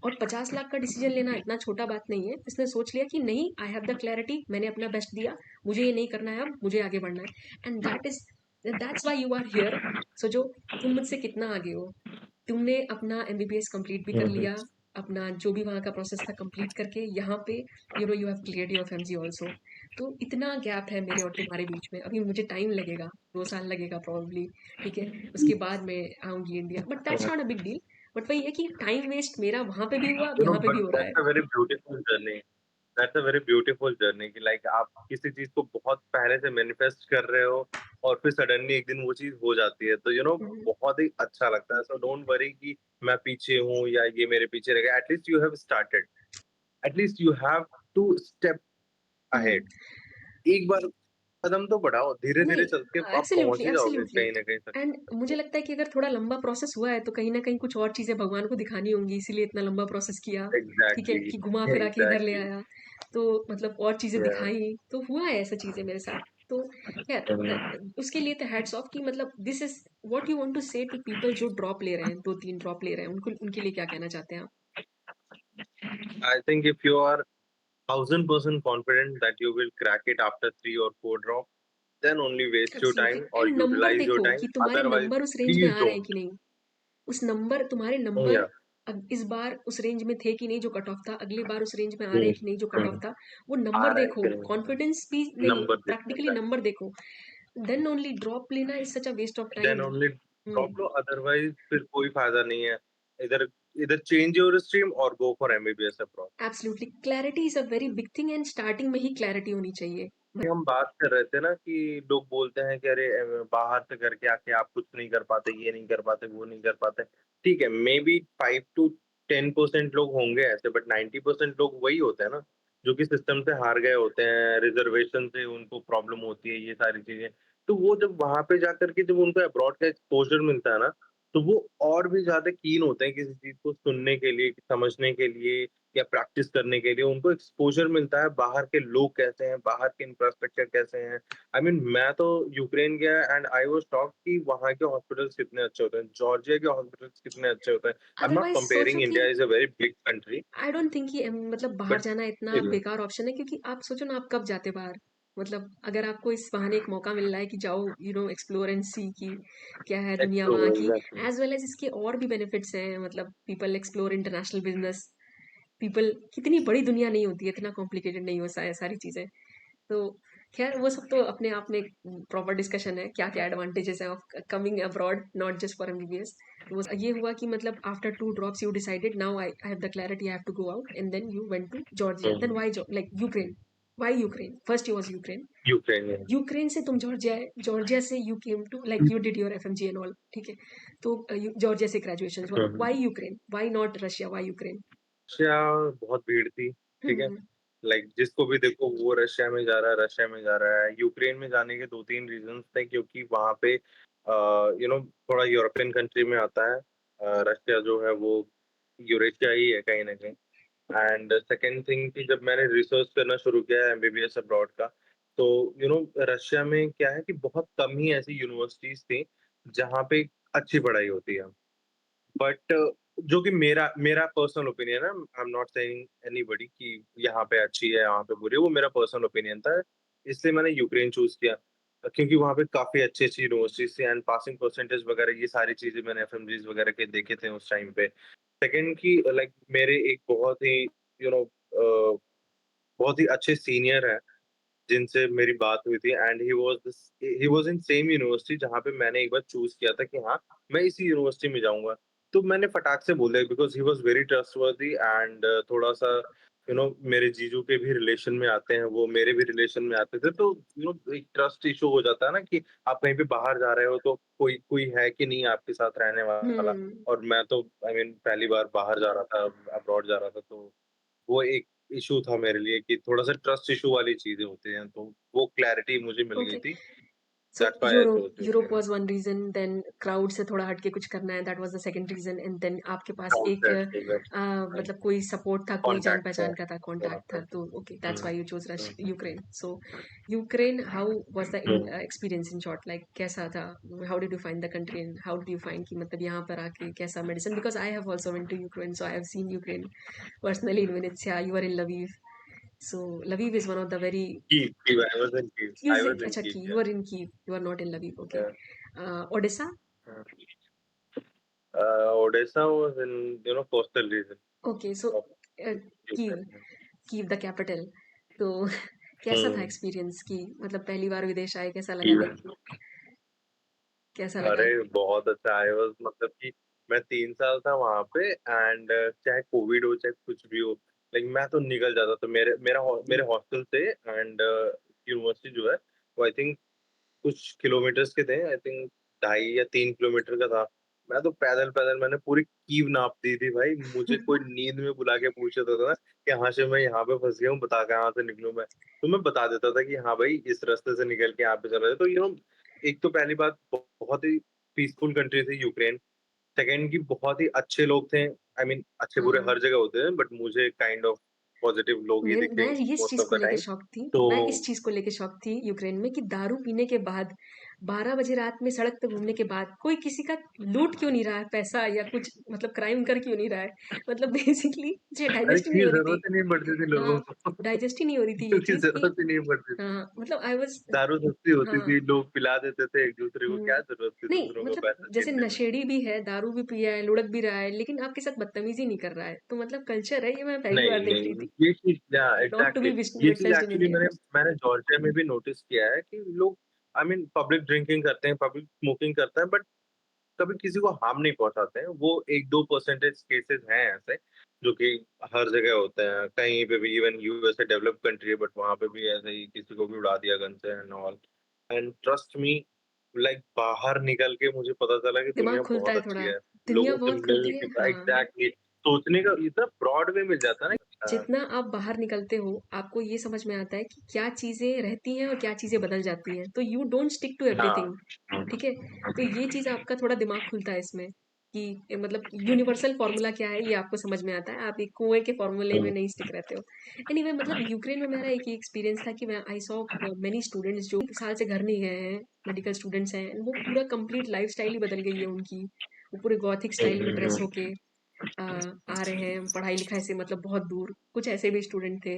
[SPEAKER 1] और 50 लाख का डिसीजन लेना इतना छोटा बात नहीं है। इसने सोच लिया कि नहीं, आई हैव द क्लैरिटी, मैंने अपना बेस्ट दिया, मुझे ये नहीं करना है अब, मुझे आगे बढ़ना है। And that's why you are here. So जो तुम मुझसे कितना आगे हो, तुमने अपना एमबीबीएस कंप्लीट भी कर
[SPEAKER 2] हुँ, हुँ।
[SPEAKER 1] लिया, अपना जो भी वहाँ का प्रोसेस था कंप्लीट करके यहाँ पे you have cleared your FMG also. तो इतना गैप है मेरे और तुम्हारे बीच में। अभी मुझे टाइम लगेगा, 2 साल लगेगा प्रोबेबली, ठीक है? उसके बाद मैं आऊँगी India, but that's not a big deal. But वही है कि टाइम वेस्ट मेरा वहाँ पे भी हुआ, अब
[SPEAKER 2] यू नो
[SPEAKER 1] यहाँ पे भी
[SPEAKER 2] बट
[SPEAKER 1] हो रहा है।
[SPEAKER 2] That's a very beautiful journey. That's a very beautiful journey कि लाइक आप किसी चीज़ को बहुत पहले से मैनिफेस्ट कर रहे हो और फिर सडनली एक दिन वो चीज़ हो जाती है। तो
[SPEAKER 1] हुँ,
[SPEAKER 2] बहुत ही अच्छा लगता है। सो डोंट वरी कि मैं पीछे हूँ या ये मेरे पीछे रह गया। At least you have started. At least you have to step
[SPEAKER 1] hmm.
[SPEAKER 2] Ahead. एक बार कदम तो बढ़ाओ, धीरे-धीरे
[SPEAKER 1] नहीं,
[SPEAKER 2] चल के आप पहुँच
[SPEAKER 1] एब्सोल्युटली,
[SPEAKER 2] ही जाओगे
[SPEAKER 1] एब्सोल्युटली।
[SPEAKER 2] कहीं न कहीं तक।
[SPEAKER 1] एंड मुझे लगता है कि अगर थोड़ा लंबा प्रोसेस हुआ है, तो कहीं न कहीं कुछ और चीज़ें भगवान को दिखानी होंगी, इसीलिए इतना लंबा प्रोसेस किया, ठीक है?
[SPEAKER 2] एग्ज़ैक्टली,
[SPEAKER 1] कि घुमा-फिरा के इधर ले
[SPEAKER 2] एग्ज़ैक्टली।
[SPEAKER 1] आया, तो मतलब और चीज़ें
[SPEAKER 2] या
[SPEAKER 1] दिखाई, तो हुआ है ऐसा चीज़ें मेरे साथ। तो खैर उसके लिए तो हैट्स ऑफ कि मतलब this is what you want to say to people जो ड्रॉप ले रहे हैं, 2-3 ड्रॉप ले रहे हैं, उनको उनके लिए क्या कहना चाहते हैं आप?
[SPEAKER 2] I think if you are 1000% confident that you will crack it after 3 or 4 drops, then only waste your
[SPEAKER 1] absolutely
[SPEAKER 2] time or
[SPEAKER 1] and number
[SPEAKER 2] utilize your
[SPEAKER 1] देखो
[SPEAKER 2] time.
[SPEAKER 1] कि तुम्हारे
[SPEAKER 2] Otherwise,
[SPEAKER 1] नंबर उस रेंज में
[SPEAKER 2] please
[SPEAKER 1] आ रहे हैं
[SPEAKER 2] don't.
[SPEAKER 1] कि नहीं। उस नंबर तुम्हारे नंबर
[SPEAKER 2] Yeah.
[SPEAKER 1] इस बार उस रेंज में थे कि नहीं जो कट ऑफ था, अगली बार उस रेंज में आ रहे
[SPEAKER 2] Hmm.
[SPEAKER 1] हैं कि नहीं जो कट ऑफ
[SPEAKER 2] Hmm.
[SPEAKER 1] था। वो
[SPEAKER 2] आ
[SPEAKER 1] नंबर
[SPEAKER 2] रहा है
[SPEAKER 1] देखो,
[SPEAKER 2] कि नहीं
[SPEAKER 1] कॉन्फिडेंस भी नहीं,
[SPEAKER 2] नंबर देखना
[SPEAKER 1] प्रैक्टिकली
[SPEAKER 2] होता
[SPEAKER 1] नंबर देखो। देन ओनली ड्रॉप लेना is such a waste of
[SPEAKER 2] है देन
[SPEAKER 1] टाइम।
[SPEAKER 2] ओनली ड्रॉप लो अदरवाइज फिर कोई फायदा नहीं है इधर इधर चेंज योर स्ट्रीम और go for MBBS abroad
[SPEAKER 1] absolutely clarity is a very big thing and starting में ही क्लैरिटी होनी चाहिए।
[SPEAKER 2] हम बात कर रहे थे ना कि लोग बोलते हैं कि अरे बाहर से करके आके आप कुछ नहीं कर पाते ये नहीं कर पाते वो नहीं कर पाते ठीक है मे बी 5 to 10% लोग होंगे ऐसे बट 90% लोग वही होते हैं ना जो कि सिस्टम से हार गए होते हैं रिजर्वेशन से उनको प्रॉब्लम होती है ये सारी चीजें तो वो जब वहां पे जाकर के जब उनको अब्रॉड का एक्सपोजर मिलता है ना तो वो और भी ज्यादा कीन होते हैं किसी चीज को सुनने के लिए समझने के लिए या प्रैक्टिस करने के लिए उनको एक्सपोज़र मिलता है, बाहर के लोग कैसे हैं, बाहर के इंफ्रास्ट्रक्चर कैसे हैं। आई मीन मैं तो यूक्रेन गया एंड आई वाज़ शॉक्ड कि वहाँ के हॉस्पिटल्स कितने अच्छे होते हैं, जॉर्जिया के हॉस्पिटल्स कितने अच्छे होते हैं। आई एम नॉट
[SPEAKER 1] अदरवाइज सोचो
[SPEAKER 2] कंपेयरिंग
[SPEAKER 1] कि
[SPEAKER 2] India is a very big country
[SPEAKER 1] I don't think कि मतलब बाहर
[SPEAKER 2] बट
[SPEAKER 1] जाना इतना
[SPEAKER 2] स्टिल
[SPEAKER 1] बेकार ऑप्शन है, क्योंकि आप सोचो ना आप कब जाते बाहर। मतलब अगर आपको इस बहाने एक मौका मिल रहा है कि जाओ एक्सप्लोर एंड सी की क्या है दुनिया
[SPEAKER 2] एक्सप्लोर
[SPEAKER 1] वहाँ की।
[SPEAKER 2] एग्ज़ैक्टली।
[SPEAKER 1] एज वेल एज इसके और भी बेनिफिट्स हैं, मतलब people explore international business. People कितनी बड़ी दुनिया नहीं होती है, इतना कॉम्प्लिकेटेड नहीं हो सारी चीजें। तो खैर वो सब तो अपने आप में प्रॉपर डिस्कशन है, क्या क्या एडवांटेजेस है of coming abroad not just for MBBS. तो ये हुआ कि मतलब after 2 drops you decided now I have the clarity I have to go out and then you went to Georgia. Then
[SPEAKER 2] hmm,
[SPEAKER 1] why like Ukraine, why Ukraine first you was Ukraine.
[SPEAKER 2] Ukraine
[SPEAKER 1] Ukraine से तुम Georgia, Georgia से you came to like you did your FMG and all, ठीक है। तो Georgia से graduation,
[SPEAKER 2] hmm,
[SPEAKER 1] why Ukraine, why not Russia, why Ukraine.
[SPEAKER 2] Russia बहुत भीड़ थी, ठीक है?
[SPEAKER 1] हम्म।
[SPEAKER 2] लाइक जिसको भी देखो वो रशिया में जा रहा है रशिया में जा रहा है। यूक्रेन में जाने के 2-3 रीज़न्स थे क्योंकि वहाँ पे थोड़ा यूरोपियन कंट्री में आता है। रशिया जो है वो यूरेशिया ही है कहीं न कहीं। एंड सेकंड थिंग कि जब मैंने रिसर्च करना शुरू किया एमबीबीएस अब्रॉड का, तो रशिया में क्या है कि बहुत कम ही ऐसी यूनिवर्सिटीज़ थी, जहाँ पे अच्छी पढ़ाई होती है। बट जो कि मेरा मेरा पर्सनल ओपिनियन है, I am not saying anybody कि यहाँ पे अच्छी है, यहाँ पे बुरी है, वो मेरा पर्सनल ओपिनियन था। इसलिए मैंने यूक्रेन चूज़ किया क्योंकि वहाँ पे काफ़ी अच्छी-अच्छी यूनिवर्सिटीज़ थी एंड पासिंग परसेंटेज वगैरह ये सारी चीज़ें मैंने एफएमजीज़ वगैरह के देखे थे उस टाइम पे। सेकंड कि लाइक मेरे एक बहुत ही यू नो अ, बहुत ही अच्छे सीनियर हैं जिनसे मेरी बात हुई थी and he was in same university जहाँ पे मैंने एक बार चूज़ किया था कि हाँ, मैं इसी यूनिवर्सिटी में जाऊँगा। तो मैंने फटाक से बोल दिया because he was very trustworthy and थोड़ा-सा मेरे जीजू के भी रिलेशन में आते हैं, वो मेरे भी रिलेशन में आते थे। तो एक ट्रस्ट इश्यू हो जाता है ना कि आप कहीं पे बाहर जा रहे हो तो कोई कोई है कि नहीं आपके साथ रहने वाला
[SPEAKER 1] हम्म।
[SPEAKER 2] और मैं तो आई मीन पहली बार बाहर जा रहा था, अब्रॉड जा रहा था तो वो एक इश्यू था मेरे लिए कि थोड़ा-सा ट्रस्ट इश्यू वाली चीज़ें होती हैं, तो वो क्लैरिटी मुझे मिल गई
[SPEAKER 1] ओके।
[SPEAKER 2] थी।
[SPEAKER 1] So
[SPEAKER 2] that's why I
[SPEAKER 1] Europe,
[SPEAKER 2] chose
[SPEAKER 1] Europe
[SPEAKER 2] Ukraine.
[SPEAKER 1] Was one reason, then crowd से थोड़ा हटके कुछ करना है, that was the second reason, and then आपके पास एक
[SPEAKER 2] आउटसाइड इवेंट्स हुँ,
[SPEAKER 1] मतलब कोई सपोर्ट था, कोई जान
[SPEAKER 2] कॉन्टैक्ट था
[SPEAKER 1] पहचान का था, कांटेक्ट
[SPEAKER 2] थोड़ा-सा।
[SPEAKER 1] था। तो okay that's
[SPEAKER 2] um,
[SPEAKER 1] why you chose
[SPEAKER 2] um,
[SPEAKER 1] Ukraine. So Ukraine, how was the
[SPEAKER 2] um,
[SPEAKER 1] experience in short, like कैसा था? How did you find the country and how did you find कि मतलब यहाँ पर आके कैसा medicine, because I have also went to Ukraine, so I have seen Ukraine personally in Vinnytsia, you are in Lviv. So Lviv is one of the very
[SPEAKER 2] Kyiv I was in Kyiv
[SPEAKER 1] you
[SPEAKER 2] I
[SPEAKER 1] say
[SPEAKER 2] was in
[SPEAKER 1] अच्छा
[SPEAKER 2] Kyiv
[SPEAKER 1] की
[SPEAKER 2] या
[SPEAKER 1] you are in Kiev, you are not in Lviv, okay.
[SPEAKER 2] या
[SPEAKER 1] Odessa,
[SPEAKER 2] हुँ। Odessa was in coastal region
[SPEAKER 1] okay, so
[SPEAKER 2] of
[SPEAKER 1] uh, Kiev,
[SPEAKER 2] Ukraine.
[SPEAKER 1] Kiev the capital। तो कैसा था
[SPEAKER 2] हुँ,
[SPEAKER 1] experience की, मतलब पहली बार विदेश आए, कैसा लगा
[SPEAKER 2] कीव
[SPEAKER 1] देख के, कैसा
[SPEAKER 2] अरे
[SPEAKER 1] लगा?
[SPEAKER 2] बहुत अच्छा आई वाज़ मतलब कि मैं 3 साल था वहाँ पे एंड चाहे कोविड हो, चाहे कुछ भी हो, लाइक मैं तो निकल जाता था। मेरे हॉस्टल से एंड यूनिवर्सिटी जो है, वो आई थिंक कुछ किलोमीटर्स के थे, आई थिंक 2.5 या 3 किलोमीटर का था। मैं तो पैदल-पैदल मैंने पूरी कीव नाप दी थी भाई। मुझे कोई नींद में बुला के पूछ लेता था ना कि यहाँ से मैं यहाँ पे फँस गया हूँ, बता कहाँ से निकलूँ मैं? तो मैं बता देता था कि हाँ भाई, इस रास्ते से निकल के यहाँ पे चला जाए। तो एक तो पहली बात बहुत ही पीसफुल कंट्री थी यूक्रेन। सेकंड कि बहुत ही अच्छे लोग थे। आई मीन अच्छे-बुरे
[SPEAKER 1] हाँ,
[SPEAKER 2] हर जगह होते हैं, बट मुझे काइंड ऑफ पॉजिटिव लोग ही
[SPEAKER 1] मैं
[SPEAKER 2] दिखे
[SPEAKER 1] इस
[SPEAKER 2] मोस्ट
[SPEAKER 1] चीज
[SPEAKER 2] ऑफ
[SPEAKER 1] को
[SPEAKER 2] द
[SPEAKER 1] लेके
[SPEAKER 2] टाइम।
[SPEAKER 1] शॉक थी।
[SPEAKER 2] तो
[SPEAKER 1] मैं इस चीज को लेके शॉक थी यूक्रेन में कि दारू पीने के बाद 12 बजे रात में सड़क पे घूमने के बाद कोई किसी का लूट क्यों नहीं रहा है पैसा या कुछ मतलब क्राइम कर क्यों नहीं रहा है? मतलब बेसिकली मुझे
[SPEAKER 2] अरे
[SPEAKER 1] डाइजेस्ट ही नहीं
[SPEAKER 2] क्योंकि
[SPEAKER 1] हो रही थी।
[SPEAKER 2] ज़रूरत ही नहीं पड़ती थी लोगों
[SPEAKER 1] हाँ,
[SPEAKER 2] को।
[SPEAKER 1] डाइजेस्ट ही नहीं हो रही थी ये
[SPEAKER 2] क्योंकि
[SPEAKER 1] चीज़ कि
[SPEAKER 2] ज़रूरत ही नहीं पड़ती थी।
[SPEAKER 1] हाँ, मतलब आई वाज़
[SPEAKER 2] दारू सस्ती होती
[SPEAKER 1] हाँ,
[SPEAKER 2] थी, लोग पिला देते थे एक-दूसरे को,
[SPEAKER 1] हुँ।
[SPEAKER 2] क्या ज़रूरत थी
[SPEAKER 1] नहीं
[SPEAKER 2] दूसरों को
[SPEAKER 1] मतलब
[SPEAKER 2] पैसा
[SPEAKER 1] जैसे
[SPEAKER 2] छीनने में?
[SPEAKER 1] नशेड़ी भी है, दारू भी पिया है, लुढ़क भी रहा है, लेकिन आपके साथ बदतमीज़ी नहीं कर रहा है। तो मतलब कल्चर है, ये मैं पहली
[SPEAKER 2] नहीं,
[SPEAKER 1] बार देख रही
[SPEAKER 2] नहीं,
[SPEAKER 1] थी।
[SPEAKER 2] ये चीज़ या
[SPEAKER 1] नॉट टू
[SPEAKER 2] एग्ज़ैक्टली
[SPEAKER 1] बी
[SPEAKER 2] ये चीज़
[SPEAKER 1] विटनेस्ड इन
[SPEAKER 2] एक्चुअली
[SPEAKER 1] इंडिया।
[SPEAKER 2] मैंने जॉर्जिया में भी नोटिस किया है कि लोग आई मीन पब्लिक ड्रिंकिंग करते हैं, पब्लिक स्मोकिंग करते हैं बट कभी किसी को हार्म नहीं पहुँचाते हैं। वो 1-2 परसेंटेज केसेज़ हैं ऐसे, जो कि हर जगह होते हैं। कहीं पे भी इवन यूएसए डेवलप्ड कंट्री है बट वहाँ पे भी ऐसे ही किसी को भी उड़ा दिया गन से and all. And trust me like बाहर निकल के मुझे पता चला कि
[SPEAKER 1] दिमाग
[SPEAKER 2] दुनिया
[SPEAKER 1] खुलता
[SPEAKER 2] बहुत
[SPEAKER 1] है
[SPEAKER 2] अच्छी
[SPEAKER 1] थोड़ा,
[SPEAKER 2] है।
[SPEAKER 1] दुनिया
[SPEAKER 2] लोगों से
[SPEAKER 1] बहुत
[SPEAKER 2] मिल
[SPEAKER 1] खुलती है।
[SPEAKER 2] के
[SPEAKER 1] हाँ,
[SPEAKER 2] एग्ज़ैक्टली सोचने का इतना ब्रॉड वे मिल जाता है ना। हाँ,
[SPEAKER 1] जितना आप बाहर निकलते हो, आपको ये समझ में आता है कि क्या चीज़ें रहती हैं और क्या चीज़ें बदल जाती हैं। तो यू डोंट स्टिक टू
[SPEAKER 2] हाँ,
[SPEAKER 1] एवरीथिंग, ठीक है? तो ये चीज़ आपका थोड़ा दिमाग खुलता है इसमें कि मतलब यूनिवर्सल फ़ॉर्मूला क्या है, ये आपको समझ में आता है। आप एक कुएँ के फ़ॉर्मूले में
[SPEAKER 2] हुँ,
[SPEAKER 1] नहीं स्टिक रहते हो। एनीवे मतलब यूक्रेन में मेरा एक ही एक्सपीरियंस था कि मैं आई सॉ मेनी स्टूडेंट्स जो 1 साल से घर नहीं गए हैं, मेडिकल स्टूडेंट्स हैं, वो पूरा कंप्लीट लाइफ़स्टाइल ही बदल गई है उनकी। वो पूरे गॉथिक
[SPEAKER 2] हुँ,
[SPEAKER 1] स्टाइल में ड्रेस
[SPEAKER 2] हुँ,
[SPEAKER 1] होके आ रहे हैं पढ़ाई-लिखाई से मतलब बहुत दूर। कुछ ऐसे भी स्टूडेंट थे।